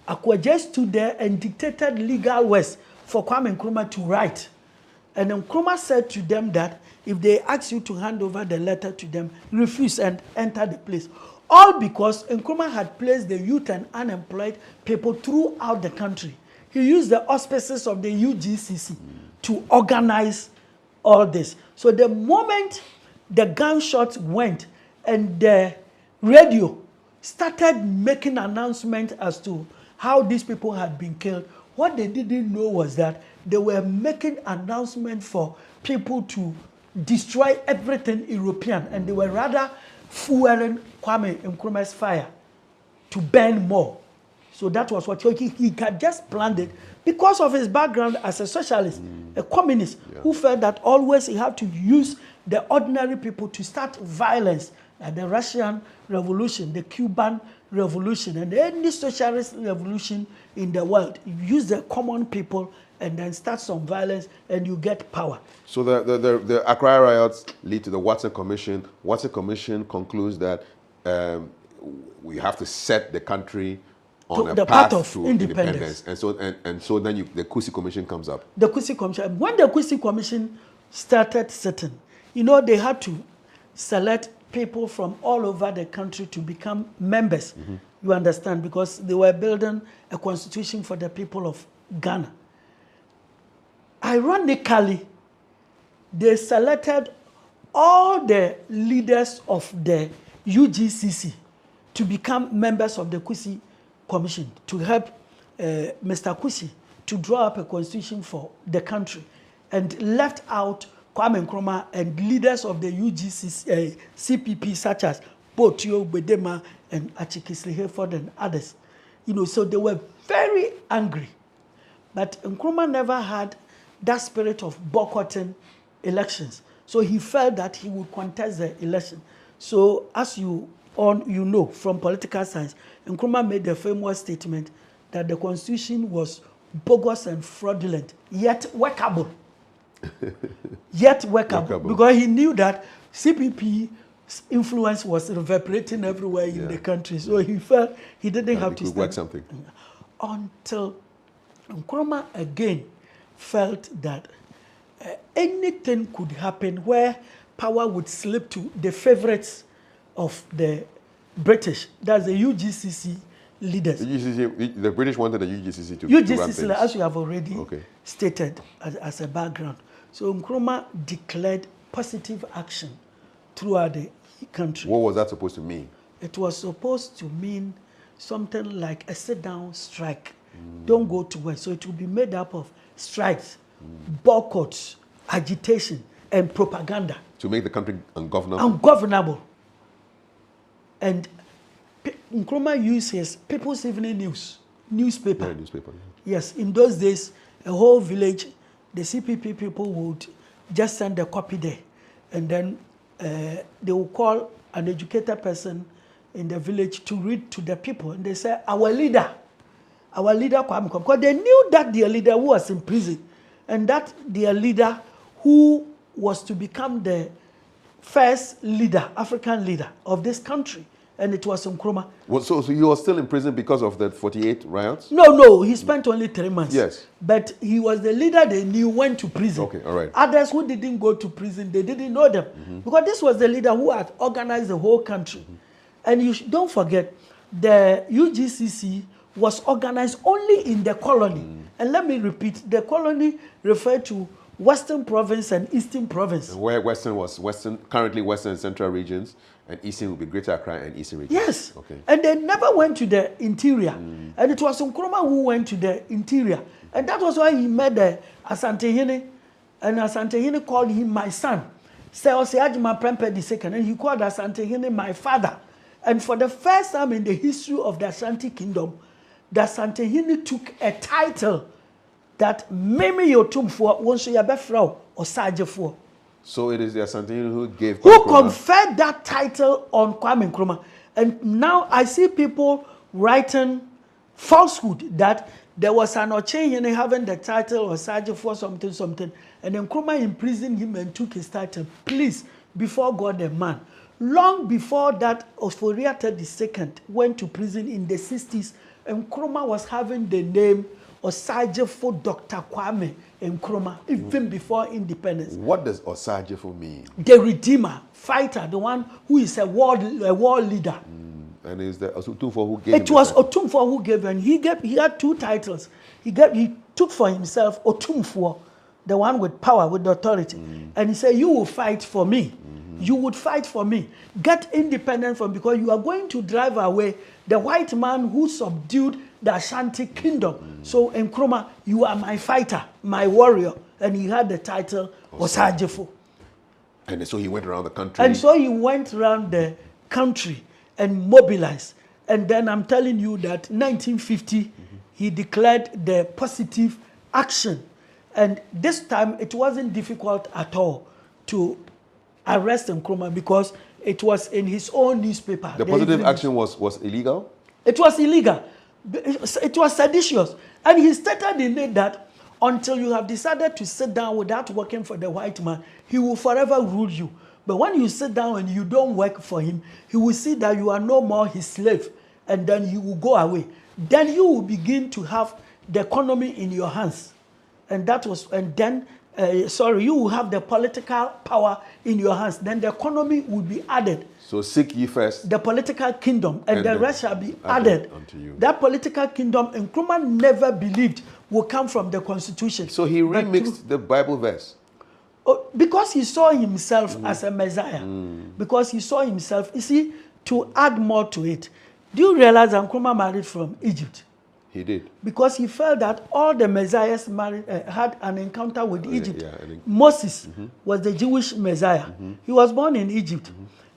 S2: Akwaje stood there and dictated legal words for Kwame Nkrumah to write. And Nkrumah said to them that if they ask you to hand over the letter to them, refuse and enter the place. All because Nkrumah had placed the youth and unemployed people throughout the country. He used the auspices of the UGCC to organize all this. So the moment the gunshots went and the radio started making announcements as to how these people had been killed, what they didn't know was that they were making announcements for people to destroy everything European, and they were rather fueling Kwame Nkrumah's fire to burn more. So that was what he had just planned it because of his background as a socialist, a communist, who felt that always he had to use the ordinary people to start violence, like the Russian Revolution, the Cuban Revolution, and any socialist revolution in the world. You use the common people and then start some violence and you get power.
S1: So the Accra riots lead to the Watson Commission. Watson Commission concludes that we have to set the country on a path to independence. And so then the Kusi Commission comes up.
S2: The Kusi Commission. When the Kusi Commission started sitting, they had to select people from all over the country to become members. You understand? Because they were building a constitution for the people of Ghana. Ironically, they selected all the leaders of the UGCC to become members of the Kusi Commission to help Mr. Kusi to draw up a constitution for the country, and left out Kwame Nkrumah and leaders of the UGCC, CPP such as Potio, Bedema, and Achikisli Hayford and others. So they were very angry. But Nkrumah never had that spirit of boycotting elections. So he felt that he would contest the election. So as you know from political science, Nkrumah made the famous statement that the constitution was bogus and fraudulent, yet workable. Yet workable. Because he knew that CPP's influence was reverberating everywhere in the country. So he felt he didn't have to
S1: work something.
S2: Until Nkrumah again felt that anything could happen where power would slip to the favorites of the British. That's the UGCC leaders.
S1: The British wanted the UGCC to
S2: run things. As you have already stated as a background. So Nkrumah declared positive action throughout the country.
S1: What was that supposed to mean?
S2: It was supposed to mean something like a sit-down strike. Don't go to work. So it will be made up of strikes, boycotts, agitation, and propaganda. To
S1: make the country ungovernable?
S2: Ungovernable. And Nkrumah used his People's Evening newspaper.
S1: Newspaper.
S2: Yes, in those days, a whole village the CPP people would just send a copy there, and then they will call an educated person in the village to read to the people, and they say, our leader Kwame Nkrumah, because they knew that their leader who was in prison, and that their leader who was to become the first leader, African leader of this country, and it was Nkrumah.
S1: Well, so you were still in prison because of the 48 riots?
S2: No, he spent only 3 months.
S1: Yes.
S2: But he was the leader they knew went to prison.
S1: Okay, all right.
S2: Others who didn't go to prison, they didn't know them. Because this was the leader who had organized the whole country. And you don't forget, the UGCC was organized only in the colony. And let me repeat, the colony referred to Western Province and Eastern Province.
S1: And where Western was currently Western and Central regions, and Eastern would be Greater Accra and Eastern regions.
S2: Yes.
S1: Okay.
S2: And they never went to the interior. And it was Nkrumah who went to the interior. And that was why he met the Asantehene. And Asantehene called him my son. Seosiajima Prempe II. And he called Asantehene my father. And for the first time in the history of the Asante Kingdom, the Asantehene took a title that Mimi Yotumfo wonso yabefrao or Sajefo.
S1: So it is the Asantehene who gave
S2: Who
S1: Kwame Nkrumah
S2: conferred that title on Kwame Nkrumah. And now I see people writing falsehood that there was an Ochehene having the title or Sajefo something. And then Nkrumah imprisoned him and took his title. Please, before God and man. Long before that, Osforia II went to prison in the 60s, and Nkrumah was having the name Osajefo Dr. Kwame Nkrumah, even before independence.
S1: What does Osajefo mean?
S2: The Redeemer, fighter, the one who is a war leader.
S1: And is the Otumfo who gave
S2: It was Otumfo who gave, and he had 2 titles. He took for himself Otumfo, the one with power, with authority. And he said, you will fight for me. You would fight for me. Get independent from, because you are going to drive away the white man who subdued the Ashanti Kingdom. So Nkrumah, you are my fighter, my warrior. And he had the title Osajefo.
S1: And so he went around the country.
S2: And so he went around the country and mobilized. And then I'm telling you that 1950, he declared the positive action. And this time, it wasn't difficult at all to arrest Nkrumah because it was in his own newspaper.
S1: The positive action was illegal?
S2: It was illegal. It was seditious. And he stated in it that until you have decided to sit down without working for the white man, he will forever rule you. But when you sit down and you don't work for him, he will see that you are no more his slave, and then he will go away. Then you will begin to have the economy in your hands. And that was, and then you will have the political power in your hands. Then the economy will be added.
S1: So seek ye first
S2: the political kingdom, and the rest shall be added
S1: unto you.
S2: That political kingdom, Nkrumah never believed will come from the constitution.
S1: So he remixed the Bible verse.
S2: Because he saw himself as a Messiah. Because he saw himself, you see, to add more to it. Do you realize that Nkrumah married from Egypt?
S1: He did.
S2: Because he felt that all the messiahs had an encounter with Egypt.
S1: Yeah,
S2: Moses was the Jewish Messiah. He was born in Egypt.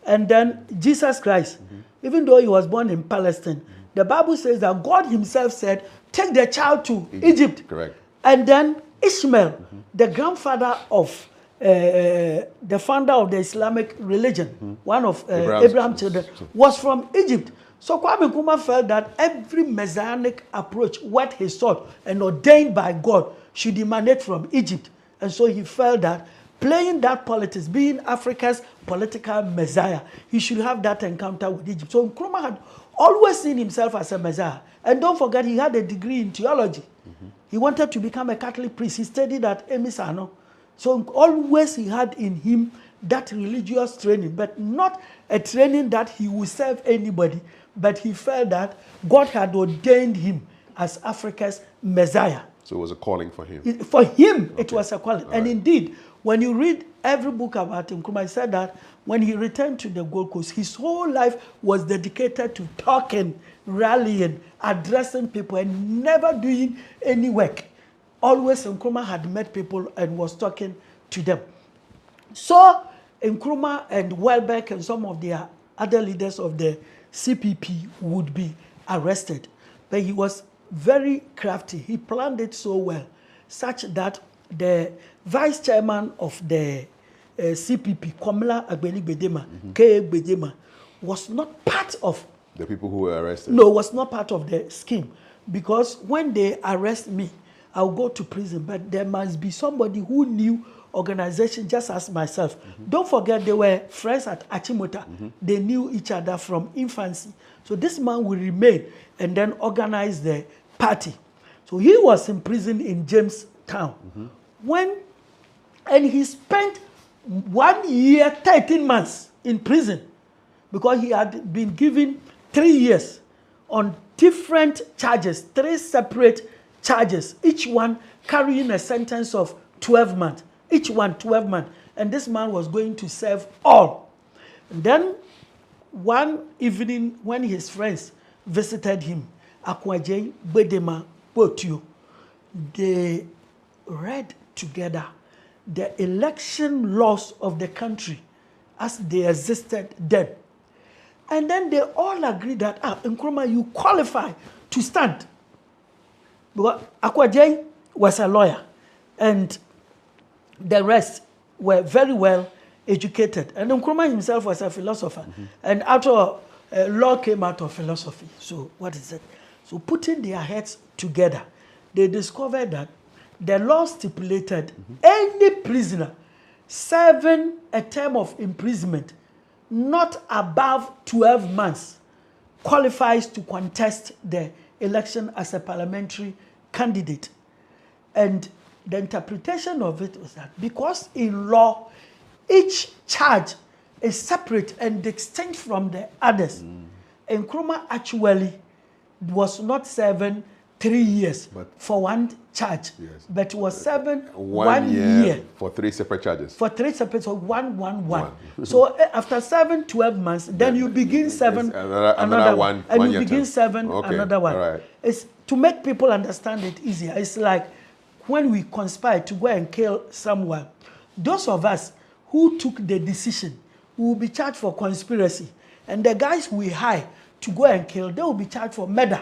S2: And then Jesus Christ, even though he was born in Palestine, the Bible says that God himself said, take the child to Egypt.
S1: Correct.
S2: And then Ishmael, the grandfather of the founder of the Islamic religion, one of Abraham's children, was from Egypt. So Kwame Nkrumah felt that every messianic approach, what he sought and ordained by God, should emanate from Egypt. And so he felt that playing that politics, being Africa's political messiah, he should have that encounter with Egypt. So Nkrumah had always seen himself as a messiah. And don't forget, he had a degree in theology. He wanted to become a Catholic priest. He studied at Emisano. So always he had in him that religious training, but not a training that he would serve anybody, but he felt that God had ordained him as Africa's Messiah.
S1: So it was a calling for him.
S2: For him, it was a calling. And indeed, when you read every book about Nkrumah, he said that when he returned to the Gold Coast, his whole life was dedicated to talking, rallying, addressing people, and never doing any work. Always Nkrumah had met people and was talking to them. So Nkrumah and Welbeck and some of the other leaders of the CPP would be arrested. But he was very crafty. He planned it so well, such that the vice chairman of the CPP, Kwame Bedema, K. Bedema, was not part of
S1: the people who were arrested.
S2: No, was not part of the scheme, because when they arrest me, I'll go to prison. But there must be somebody who knew organization just as myself. Don't forget, they were friends at Achimota. They knew each other from infancy. So this man will remain and then organize the party. So he was in prison in Jamestown. And he spent 1 year, 13 months in prison, because he had been given 3 years on different charges, 3 separate charges, each one carrying a sentence of 12 months, each one 12 months. And this man was going to serve all. And then one evening when his friends visited him, Akwaje, Bedema, Potio, they read together the election laws of the country as they existed then. And then they all agreed that, Nkrumah, you qualify to stand. Because Akwaje was a lawyer, and the rest were very well educated. And Nkrumah himself was a philosopher. And after law came out of philosophy. So what is it? So putting their heads together, they discovered that the law stipulated any prisoner serving a term of imprisonment not above 12 months qualifies to contest the election as a parliamentary candidate. And the interpretation of it was that because in law, each charge is separate and distinct from the others, Nkrumah actually was not serving 3 years for one charge, but was serving 1 year
S1: for 3 separate charges.
S2: For 3 separate, so one. So after serving 12 months, then you begin serving another one, and you begin serving another one.
S1: Right.
S2: It's to make people understand it easier. It's like when we conspire to go and kill someone, those of us who took the decision will be charged for conspiracy, and the guys we hire to go and kill, they will be charged for murder.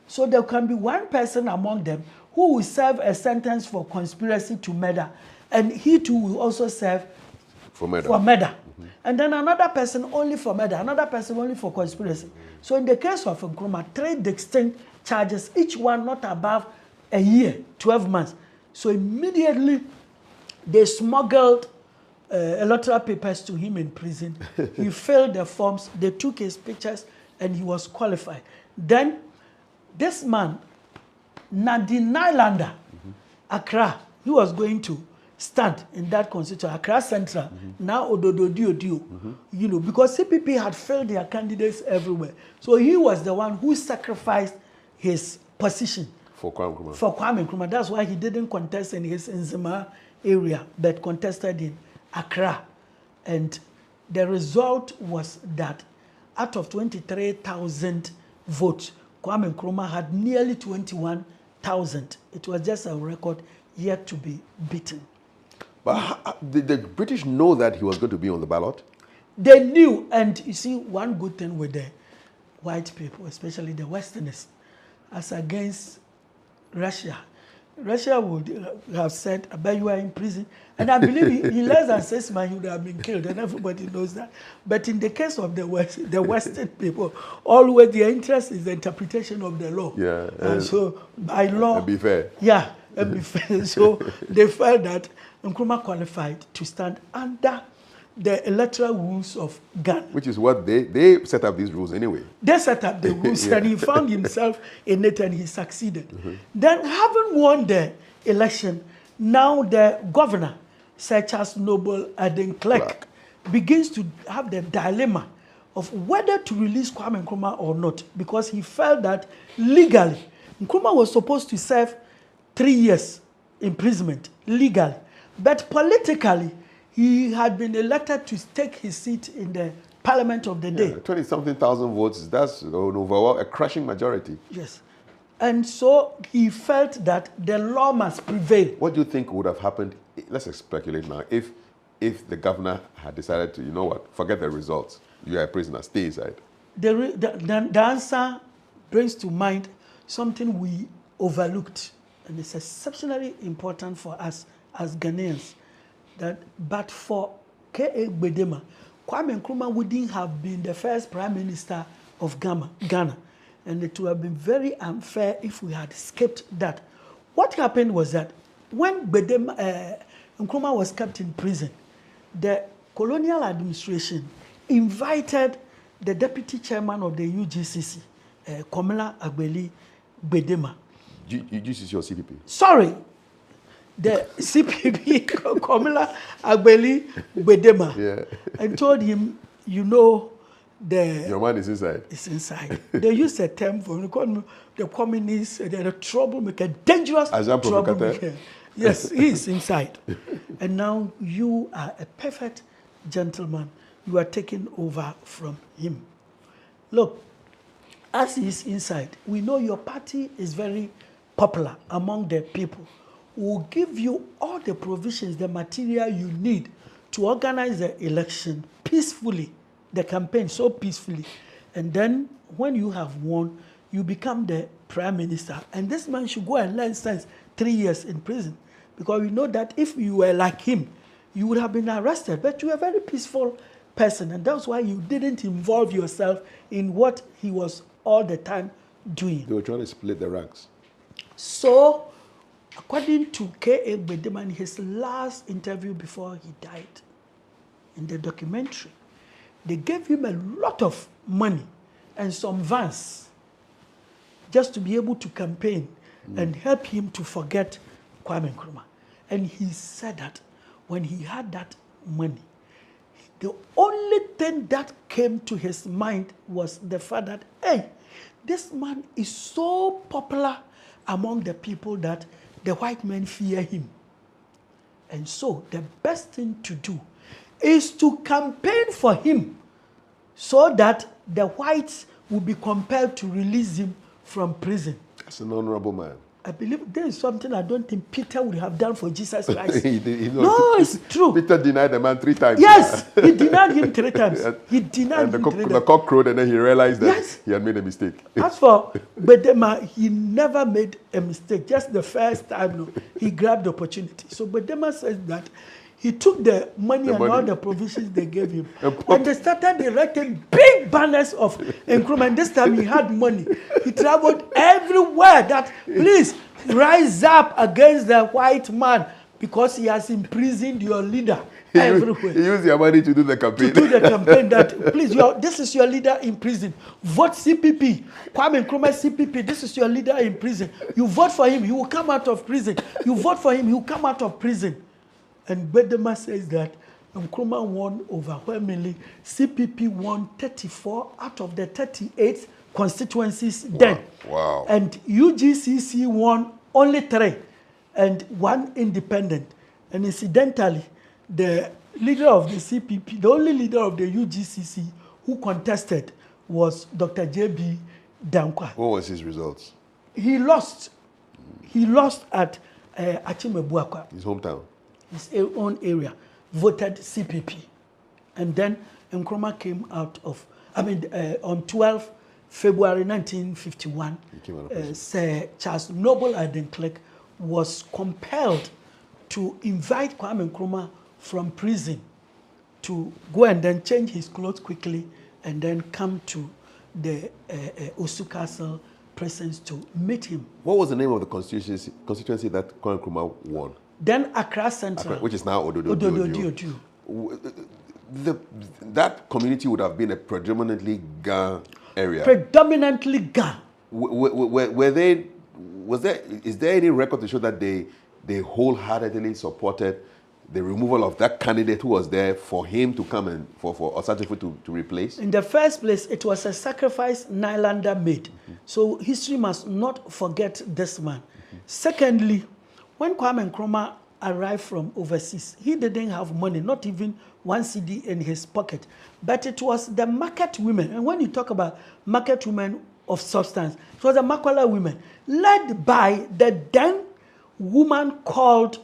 S2: So there can be one person among them who will serve a sentence for conspiracy to murder, and he too will also serve
S1: for murder.
S2: And then another person only for murder, another person only for conspiracy. So in the case of Nkrumah, 3 distinct charges, each one not above a year, 12 months. So immediately they smuggled electoral papers to him in prison. He filled the forms, they took his pictures, and he was qualified. Then this man, Nadine Nylander, Accra, he was going to stand in that constituency, Accra Central, now Ododo, you know, because CPP had failed their candidates everywhere. So he was the one who sacrificed his position
S1: for Kwame Nkrumah.
S2: For Kwame Nkrumah. That's why he didn't contest in his Nzima area, but contested in Accra. And the result was that out of 23,000 votes, Kwame Nkrumah had nearly 21,000. It was just a record yet to be beaten.
S1: But did the British know that he was going to be on the ballot?
S2: They knew, and you see, one good thing with the white people, especially the Westerners, as against Russia. Russia would have said, I bet you are in prison. And I believe in less than 6 months, he would have been killed, and everybody knows that. But in the case of the Western people, always their interest is the interpretation of the law.
S1: Yeah.
S2: And so, by law...
S1: And be fair.
S2: Yeah, and be fair. So, they felt that Nkrumah qualified to stand under the electoral rules of Ghana.
S1: Which is what they set up these rules anyway.
S2: They set up the rules, and he found himself in it, and he succeeded. Then, having won the election, now the governor, Sir Charles Noble Aden-Clark, begins to have the dilemma of whether to release Kwame Nkrumah or not, because he felt that legally, Nkrumah was supposed to serve 3 years imprisonment, legally. But politically, he had been elected to take his seat in the parliament of the day.
S1: 20-something thousand votes, that's a crushing majority.
S2: Yes. And so he felt that the law must prevail.
S1: What do you think would have happened, let's speculate now, if the governor had decided to, you know what, forget the results, you are a prisoner, stay inside?
S2: The answer brings to mind something we overlooked, and it's exceptionally important for us as Ghanaians that but for K.A. Gbedema, Kwame Nkrumah wouldn't have been the first prime minister of Ghana. And it would have been very unfair if we had skipped that. What happened was that when Nkrumah was kept in prison, the colonial administration invited the deputy chairman of the UGCC, Komla Agbeli Gbedema.
S1: UGCC or CPP?
S2: Sorry, the CPP, Komla Agbeli Gbedema, and told him, you know,
S1: your man is inside.
S2: It's inside. They use a term for the communists, they're a troublemaker, dangerous troublemaker. Yes, he is inside. And now you are a perfect gentleman. You are taking over from him. Look, as he is inside, we know your party is very popular among the people. We'll give you all the provisions, the material you need to organize the election peacefully, the campaign so peacefully. And then when you have won, you become the prime minister. And this man should go and learn sense 3 years in prison. Because we know that if you were like him, you would have been arrested. But you are a very peaceful person. And that's why you didn't involve yourself in what he was all the time doing.
S1: They were trying to split the ranks.
S2: So, according to K.A. Gbedema, in his last interview before he died, in the documentary, they gave him a lot of money and some vans just to be able to campaign and help him to forget Kwame Nkrumah. And he said that when he had that money, the only thing that came to his mind was the fact that, hey, this man is so popular among the people that the white men fear him. And so the best thing to do is to campaign for him so that the whites will be compelled to release him from prison.
S1: That's an honorable man.
S2: I believe there is something I don't think Peter would have done for Jesus Christ.
S1: No,
S2: it's true.
S1: Peter denied the man 3 times.
S2: Yes, he denied him 3 times. He denied him 3 times.
S1: The cock crowed and then he realized that he had made a mistake.
S2: As for Gbedema, he never made a mistake. Just the first time, he grabbed the opportunity. So Gbedema says that he took the money and all the provisions they gave him. And they started erecting big banners of Nkrumah. And this time he had money. He traveled everywhere that, please, rise up against the white man because he has imprisoned your leader everywhere.
S1: He used your money to do the campaign.
S2: To do the campaign that, please, this is your leader in prison. Vote CPP. Kwame Nkrumah CPP, this is your leader in prison. You vote for him, he will come out of prison. You vote for him, he will come out of prison. And Gbedema says that Nkrumah won overwhelmingly. CPP won 34 out of the 38 constituencies then.
S1: Wow.
S2: And UGCC won only 3 and 1 independent. And incidentally, the leader of the CPP, the only leader of the UGCC who contested was Dr. J.B. Dankwa.
S1: What was his results?
S2: He lost. He lost at Achimebuakwa.
S1: His hometown.
S2: His own area, voted CPP. And then Nkrumah came out of, on 12 February 1951, Sir Charles Noble Adenkirk was compelled to invite Kwame Nkrumah from prison to go and then change his clothes quickly and then come to the Osu Castle presence to meet him.
S1: What was the name of the constituency that Kwame Nkrumah won?
S2: Then Accra Central.
S1: Which is now Ododo. That community would have been a predominantly Ga area.
S2: Predominantly Ga.
S1: Is there any record to show that they wholeheartedly supported the removal of that candidate who was there for him to come and for Osajifo to replace?
S2: In the first place, it was a sacrifice Nylander made. So history must not forget this man. Secondly, when Kwame Nkrumah arrived from overseas, he didn't have money, not even 1 CD in his pocket. But it was the market women. And when you talk about market women of substance, it was the Makwala women, led by the then woman called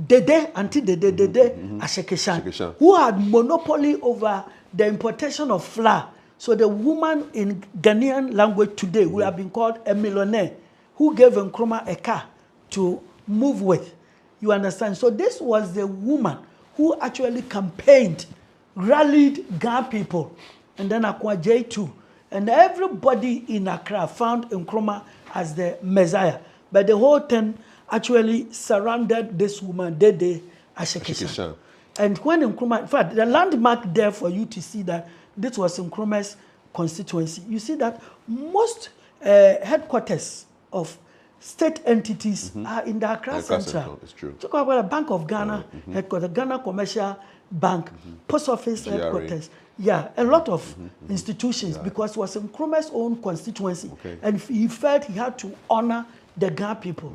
S2: Dede, Auntie Dede Ashekeshan, who had monopoly over the importation of flour. So the woman in Ghanaian language today would have been called a millionaire, who gave Nkrumah a car to move with. You understand? So this was the woman who actually campaigned, rallied Ga people, and then Akwa J too. And everybody in Accra found Nkrumah as the Messiah. But the whole thing actually surrounded this woman, Dede Ashekishan. And when Nkrumah, in fact, the landmark there for you to see that this was Nkrumah's constituency, you see that most headquarters of state entities are in the Accra Central.
S1: It's true.
S2: Talk about the Bank of Ghana headquarters, Ghana Commercial Bank, Post Office
S1: GRA.
S2: headquarters. Yeah, a lot of institutions, because it was Nkrumah's own constituency. And he felt he had to honor the Ga people.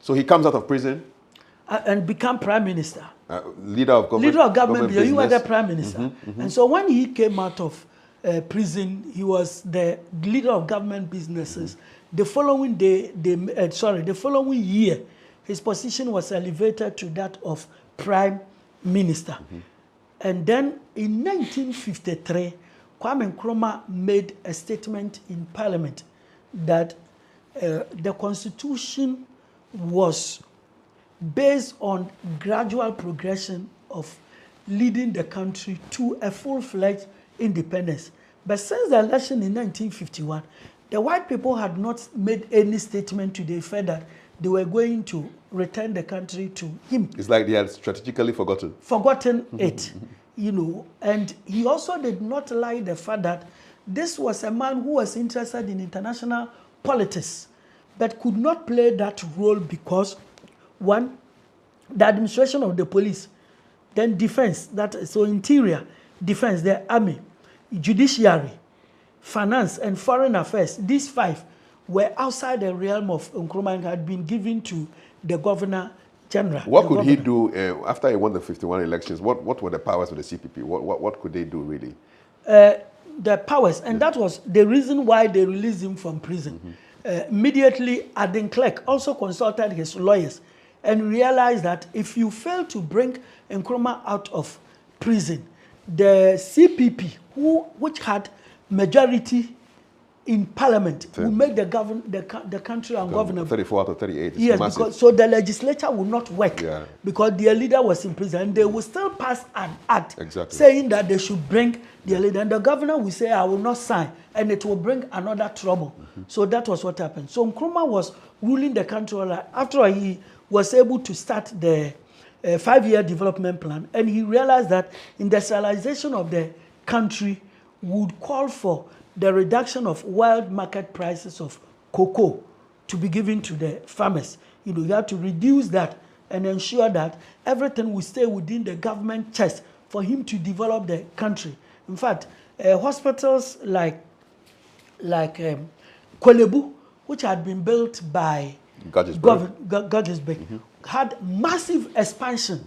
S1: So he comes out of prison?
S2: And become prime minister.
S1: Leader of government.
S2: Leader of government, you were the prime minister. And so when he came out of prison, he was the leader of government businesses. The following the following year, his position was elevated to that of prime minister. And then in 1953, Kwame Nkrumah made a statement in Parliament that the Constitution was based on gradual progression of leading the country to a full-fledged independence. But since the election in 1951, the white people had not made any statement to the effect that they were going to return the country to him.
S1: It's like they had strategically forgotten.
S2: Forgotten it, you know. And he also did not like the fact that this was a man who was interested in international politics, but could not play that role because, one, the administration of the police, then defense, so interior, defense, the army, judiciary, finance, and foreign affairs, these five were outside the realm of Nkrumah and had been given to the governor general.
S1: What could he do after he won the 51 elections? What were the powers of the CPP? What could they do, really?
S2: The powers, and that was the reason why they released him from prison. Immediately, Aden Clerk also consulted his lawyers and realized that if you fail to bring Nkrumah out of prison, the CPP, which had majority in parliament, will make the country ungovernable.
S1: 34 out of 38.
S2: Yes, because so the legislature will not work because their leader was in prison, and they will still pass an act saying that they should bring their leader, and the governor will say, "I will not sign," and it will bring another trouble. So that was what happened. So Nkrumah was ruling the country after he was able to start the 5-year development plan, and he realized that industrialization of the country would call for the reduction of world market prices of cocoa to be given to the farmers. You know, you have to reduce that and ensure that everything will stay within the government chest for him to develop the country. In fact, hospitals like Kolebu, which had been built by Godgesberg, had massive expansion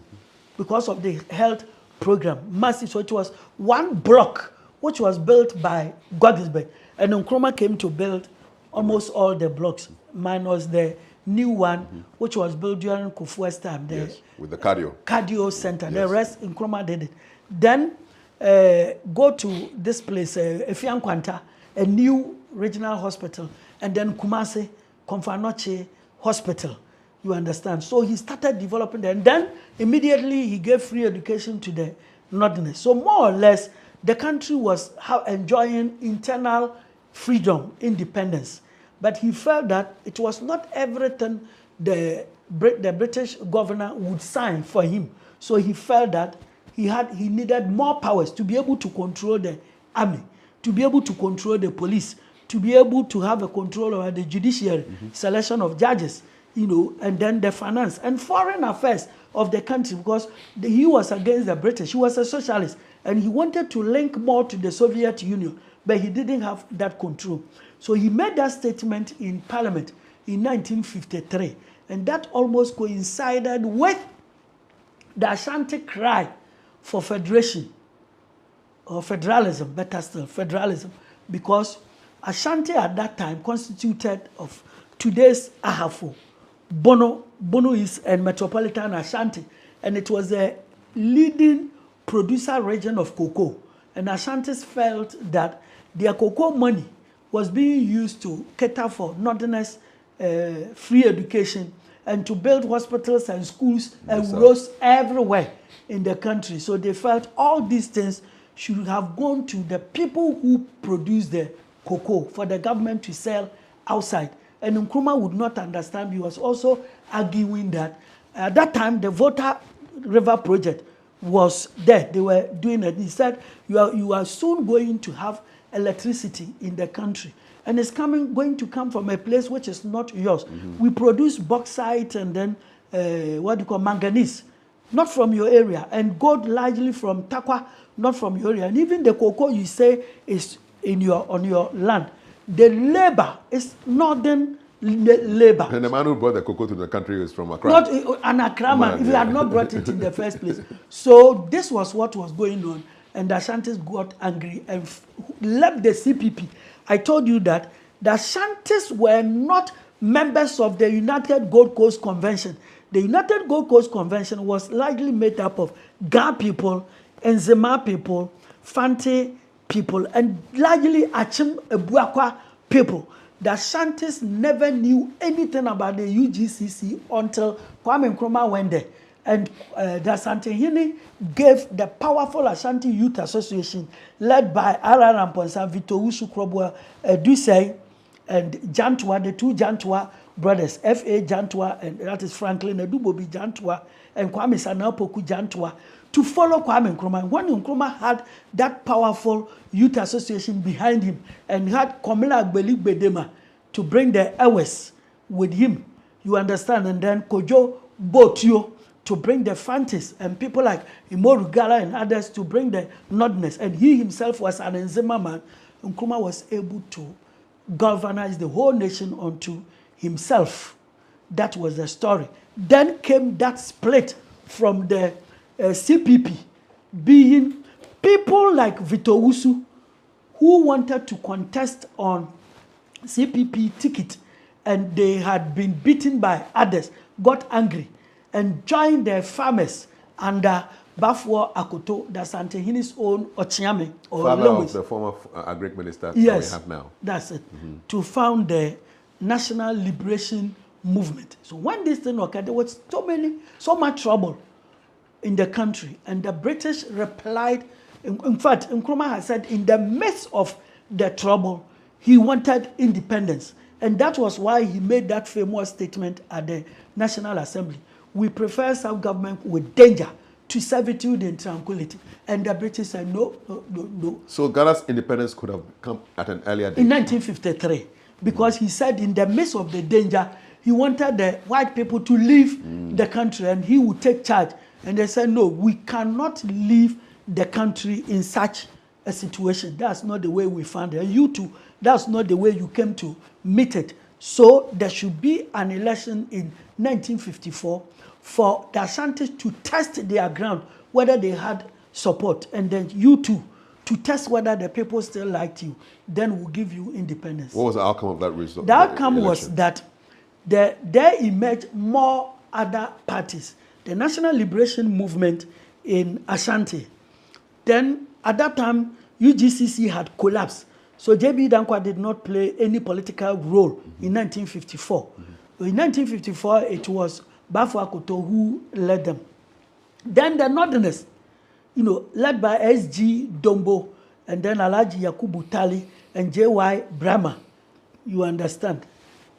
S2: because of the health program. Massive, so it was one block which was built by Godgesberg, and Nkrumah came to build almost all the blocks, minus the new one, which was built during Kufuor's time.
S1: With the cardio
S2: center. The rest, Nkrumah did it. Then go to this place, Efiankwanta, a new regional hospital, and then Kumasi, Komfanoche Hospital. You understand? So he started developing that, and then immediately he gave free education to the Northerners. So more or less, the country was enjoying internal freedom, independence. But he felt that it was not everything the British governor would sign for him. So he felt that he needed more powers to be able to control the army, to be able to control the police, to be able to have a control over the judiciary, selection of judges, you know, and then the finance and foreign affairs of the country, because he was against the British. He was a socialist, and he wanted to link more to the Soviet Union, but he didn't have that control. So he made that statement in Parliament in 1953, and that almost coincided with the Ashanti cry for federation, or federalism, better still, federalism, because Ashanti at that time constituted of today's Ahafo, Bono East, and Metropolitan Ashanti, and it was a leading producer region of cocoa. And Ashantis felt that their cocoa money was being used to cater for Northerners' free education and to build hospitals and schools and roads everywhere in the country. So they felt all these things should have gone to the people who produce the cocoa for the government to sell outside. And Nkrumah would not understand. He was also arguing that at that time the Volta River project was there. They were doing it. He said, you are soon going to have electricity in the country. And it's going to come from a place which is not yours. We produce bauxite and then manganese, not from your area, and gold largely from Takwa, not from your area. And even the cocoa you say is on your land, the labor is northern labor.
S1: And the man who brought the cocoa to the country is from Accra.
S2: Not an Accra man, if he had not brought it in the first place. So this was what was going on, and the Ashantis got angry and left the CPP. I told you that the Ashantis were not members of the United Gold Coast Convention. The United Gold Coast Convention was largely made up of Ga people, Nzema people, Fante people, and largely Achim Ebuakwa people. The Ashantis never knew anything about the UGCC until Kwame Nkrumah went there. And the Asantehene gave the powerful Ashanti Youth Association, led by R.R. Ramponsa, Vitowusu Krobwa, Dusei, and Jantua, the two Jantua brothers, F.A. Jantua, and that is Franklin Edubobi Jantua, and Kwame Sanapoku Jantua, to follow Kwame Nkrumah. When Nkrumah had that powerful youth association behind him and had Komila Agbeli Bedema to bring the Ewes with him, you understand, and then Kojo Botio to bring the Fantis and people like Imoru Gala and others to bring the Nordness, and he himself was an Nzema man. Nkrumah was able to galvanize the whole nation onto himself. That was the story. Then came that split from the CPP, being people like Vitowusu who wanted to contest on CPP ticket, and they had been beaten by others, got angry and joined the farmers under Bafwa Akoto, the Santehine's own Ochiame, or
S1: father
S2: Lewis.
S1: of the former agric minister
S2: Yes,
S1: that we have now.
S2: That's it. To found the National Liberation Movement. So when this thing occurred, there was so much trouble in the country, and the British replied. In fact, Nkrumah has said in the midst of the trouble, he wanted independence, and that was why he made that famous statement at the National Assembly: "We prefer self-government with danger to servitude and tranquility." And the British said no, no, no, no.
S1: So Ghana's independence could have come at an earlier date.
S2: In 1953, because he said in the midst of the danger, he wanted the white people to leave the country and he would take charge. And they said, no, we cannot leave the country in such a situation. That's not the way we found it. And you too, that's not the way you came to meet it. So there should be an election in 1954 for the Ashantis to test their ground, whether they had support. And then you too, to test whether the people still liked you. Then we'll give you independence.
S1: What was the outcome of that result?
S2: The outcome was that there emerged more other parties. The National Liberation Movement in Ashanti. Then at that time, UGCC had collapsed. So J.B. Dankwa did not play any political role in 1954. In 1954, it was Bafwa Akoto who led them. Then the Northerners, led by S.G. Dombo, and then Alhaji Yakubu Tali and J.Y. Brahma, you understand,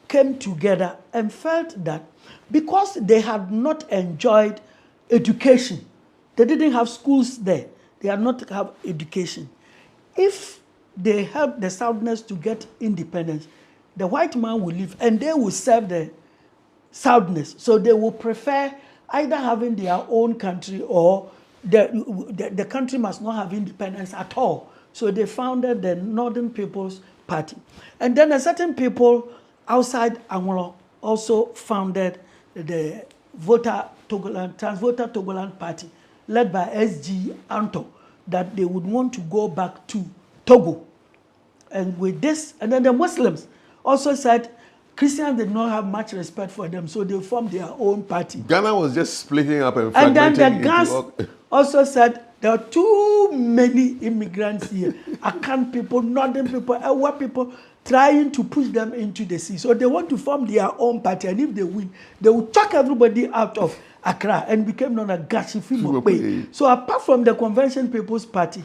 S2: came together and felt that because they had not enjoyed education, they didn't have schools there, they had not have education. If they helped the Southerners to get independence, the white man will leave and they will serve the Southerners. So they will prefer either having their own country or the country must not have independence at all. So they founded the Northern People's Party. And then a certain people outside Angola also founded the Transvolta Togoland Party, led by S.G. Anto, that they would want to go back to Togo. And with this, and then the Muslims also said Christians did not have much respect for them, so they formed their own party.
S1: Ghana was just splitting up and
S2: fragmenting. And then the
S1: Ghans
S2: also said there are too many immigrants here. Akan people, Northern people, Ewa people. trying to push them into the sea. So they want to form their own party, and if they win, they will chuck everybody out of Accra and became known as Gashifi Mokpe. So apart from the Convention People's Party,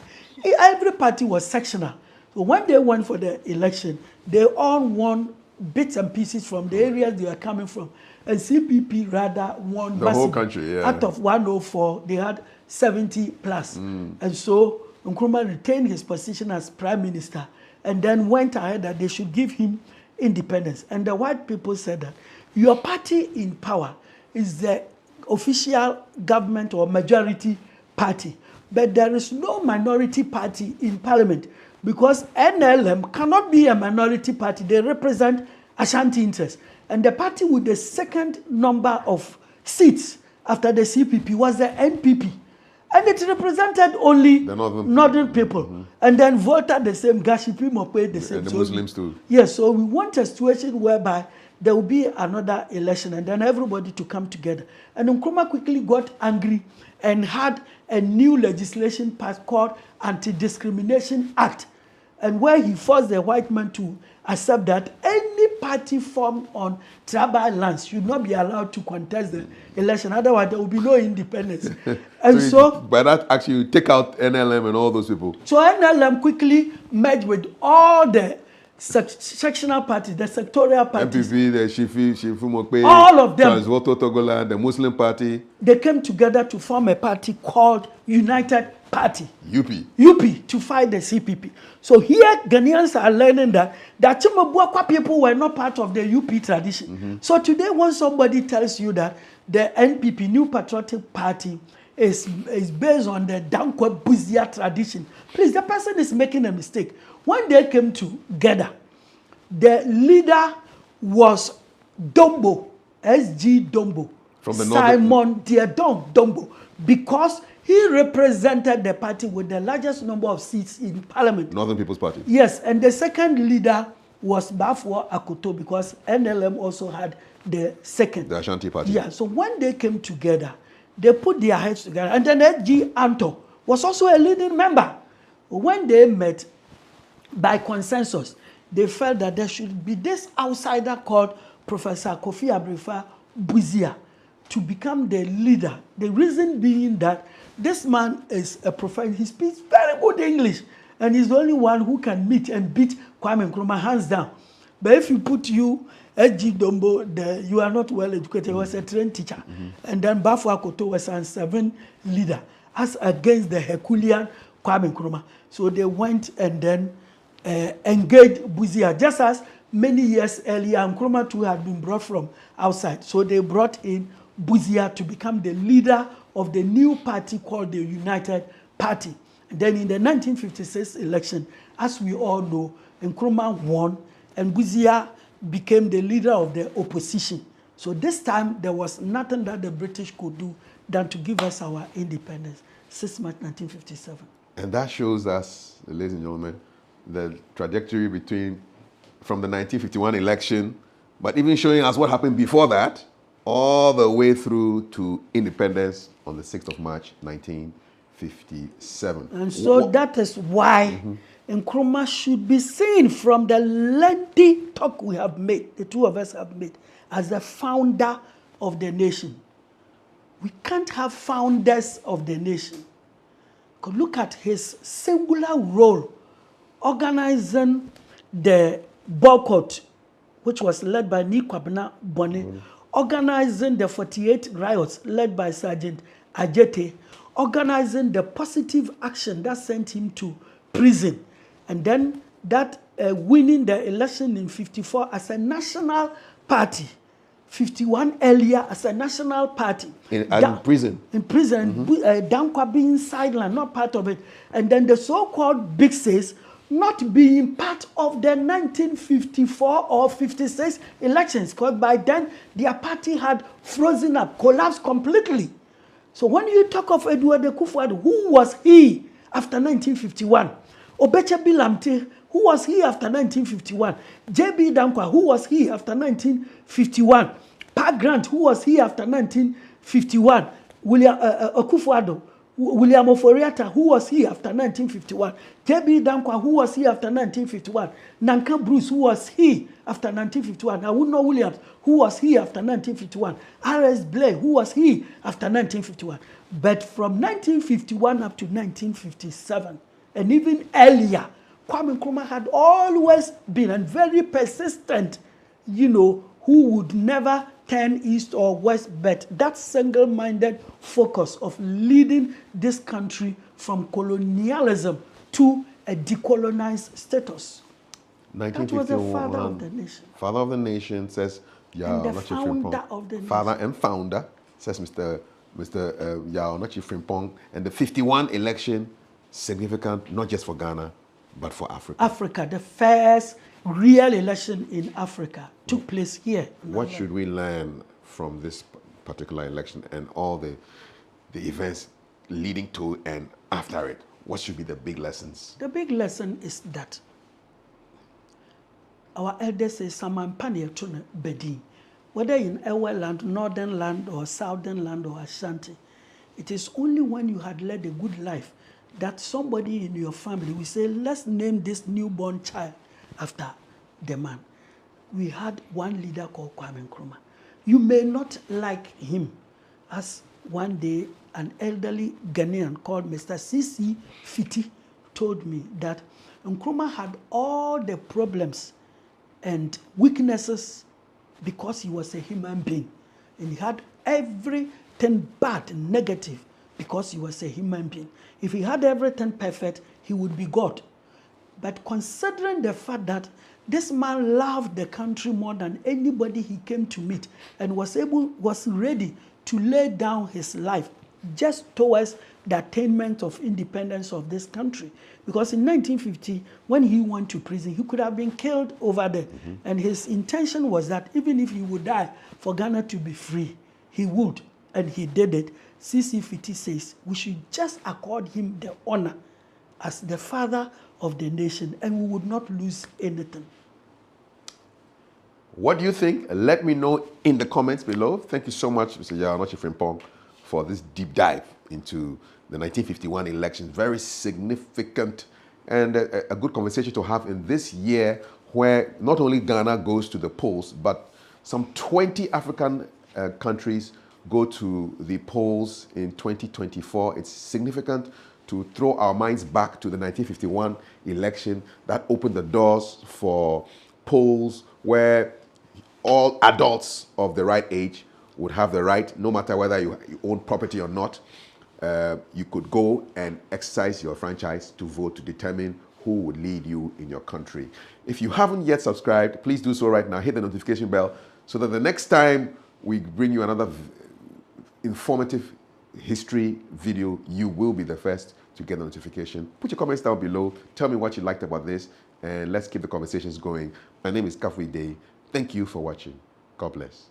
S2: every party was sectional. So when they went for the election, they all won bits and pieces from the areas they were coming from. And CPP rather won
S1: the whole country, yeah.
S2: Out of 104, they had 70 plus. And so Nkrumah retained his position as prime minister and then went ahead that they should give him independence. And the white people said that your party in power is the official government or majority party, but there is no minority party in parliament because NLM cannot be a minority party. They represent Ashanti interests. And the party with the second number of seats after the CPP was the NPP. And it represented only the northern people. And then voted the same, Gashipi Mokwe the same.
S1: And the Muslims too.
S2: Yes, so we want a situation whereby there will be another election and then everybody to come together. And Nkrumah quickly got angry and had a new legislation passed called Anti-Discrimination Act, and where he forced the white man to accept that any party formed on tribal lands should not be allowed to contest the election. Otherwise, there will be no independence. And so
S1: by that, actually, you take out NLM and all those people.
S2: So NLM quickly merged with all the sectional parties, the sectorial parties.
S1: MPP, the Shifu Mokpe,
S2: all of them.
S1: Transvoto Togoland, the Muslim Party.
S2: They came together to form a party called United Party. UP to fight the CPP. So here Ghanaians are learning that the Chimabuakwa people were not part of the UP tradition. So today when somebody tells you that the NPP, New Patriotic Party, is based on the Dankwa Buzia tradition, please, the person is making a mistake. When they came together, the leader was Dombo, S.G. Dombo,
S1: from the
S2: Simon Diedon Dombo, because he represented the party with the largest number of seats in parliament.
S1: Northern People's Party.
S2: Yes, and the second leader was Bafwa Akoto because NLM also had the second.
S1: The Ashanti Party.
S2: Yeah, so when they came together, they put their heads together. And then S.G. Anto was also a leading member. When they met, by consensus, they felt that there should be this outsider called Professor Kofi Abrifa Buzia to become the leader. The reason being that this man is a professor. He speaks very good English, and he's the only one who can meet and beat Kwame Nkrumah hands down. But if you put you, S.G. Dombo, you are not well educated. He was a trained teacher. And then Bafwa Akoto was a 7 leader, as against the Herculean Kwame Nkrumah. So they went and then engaged Buzia, just as many years earlier, Nkrumah too had been brought from outside. So they brought in Buzia to become the leader of the new party called the United Party. And then in the 1956 election, as we all know, Nkrumah won and Buzia became the leader of the opposition. So this time, there was nothing that the British could do than to give us our independence, 6 March 1957.
S1: And that shows us, ladies and gentlemen, the trajectory from the 1951 election, but even showing us what happened before that, all the way through to independence on the 6th of March, 1957.
S2: And so that is why Nkrumah should be seen, from the lengthy talk we have made, the two of us have made, as the founder of the nation. We can't have founders of the nation. Look at his singular role organizing the boycott, which was led by Nkrumah Bonne, organizing the 48 riots led by Sergeant Ajete, organizing the positive action that sent him to prison, and then that winning the election in 54 as a national party, 51 earlier as a national party.
S1: In prison.
S2: In prison, Dankwa being sidelined, not part of it. And then the so-called Big Says not being part of the 1954 or 56 elections, because by then their party had frozen up, collapsed completely. So when you talk of Edward Kufuor, who was he after 1951? Obeche Bilamte, who was he after 1951? J.B. Dankwa, who was he after 1951? Pa Grant, who was he after 1951? William Kufuor, William Oforiatta, who was he after 1951? J.B. Dankwa, who was he after 1951? Nanka Bruce, who was he after 1951? Awuno Williams, who was he after 1951? R.S. Blair, who was he after 1951? But from 1951 up to 1957, and even earlier, Kwame Nkrumah had always been and very persistent, who would never turn east or west, but that single-minded focus of leading this country from colonialism to a decolonized status. That was the father of the nation.
S1: Father of the nation says,
S2: and the founder of the nation.
S1: Father and founder, says Mr. Yao Nochi Frimpong. And the 51 election, significant not just for Ghana, but for Africa.
S2: Africa, the first real election in Africa took place here.
S1: What should we learn from this particular election and all the events leading to and after it? What should be the big lessons?
S2: The big lesson is that our elders say Samampani Tuna Bedi, whether in Ewe land, northern land, or southern land, or Ashanti, it is only when you had led a good life that somebody in your family will say, let's name this newborn child after the man. We had one leader called Kwame Nkrumah. You may not like him, as one day an elderly Ghanaian called Mr. C.C. Fiti told me that Nkrumah had all the problems and weaknesses because he was a human being. And he had everything bad and negative because he was a human being. If he had everything perfect, he would be God. But considering the fact that this man loved the country more than anybody he came to meet and was ready to lay down his life just towards the attainment of independence of this country. Because in 1950, when he went to prison, he could have been killed over there. And his intention was that even if he would die for Ghana to be free, he would. And he did it. C.C. Fiti says we should just accord him the honor as the father of the nation, and we would not lose anything.
S1: What do you think? Let me know in the comments below. Thank you so much, Mr. Yao Nochi Frimpong, for this deep dive into the 1951 elections. Very significant and a good conversation to have in this year where not only Ghana goes to the polls, but some 20 African countries go to the polls in 2024. It's significant to throw our minds back to the 1951 election that opened the doors for polls where all adults of the right age would have the right, no matter whether you own property or not, you could go and exercise your franchise to vote to determine who would lead you in your country. If you haven't yet subscribed, please do so right now. Hit the notification bell so that the next time we bring you another informative history video, you will be the first to get the notification. Put your comments down below. Tell me what you liked about this, and let's keep the conversations going. My name is Kafui Day. Thank you for watching. God bless.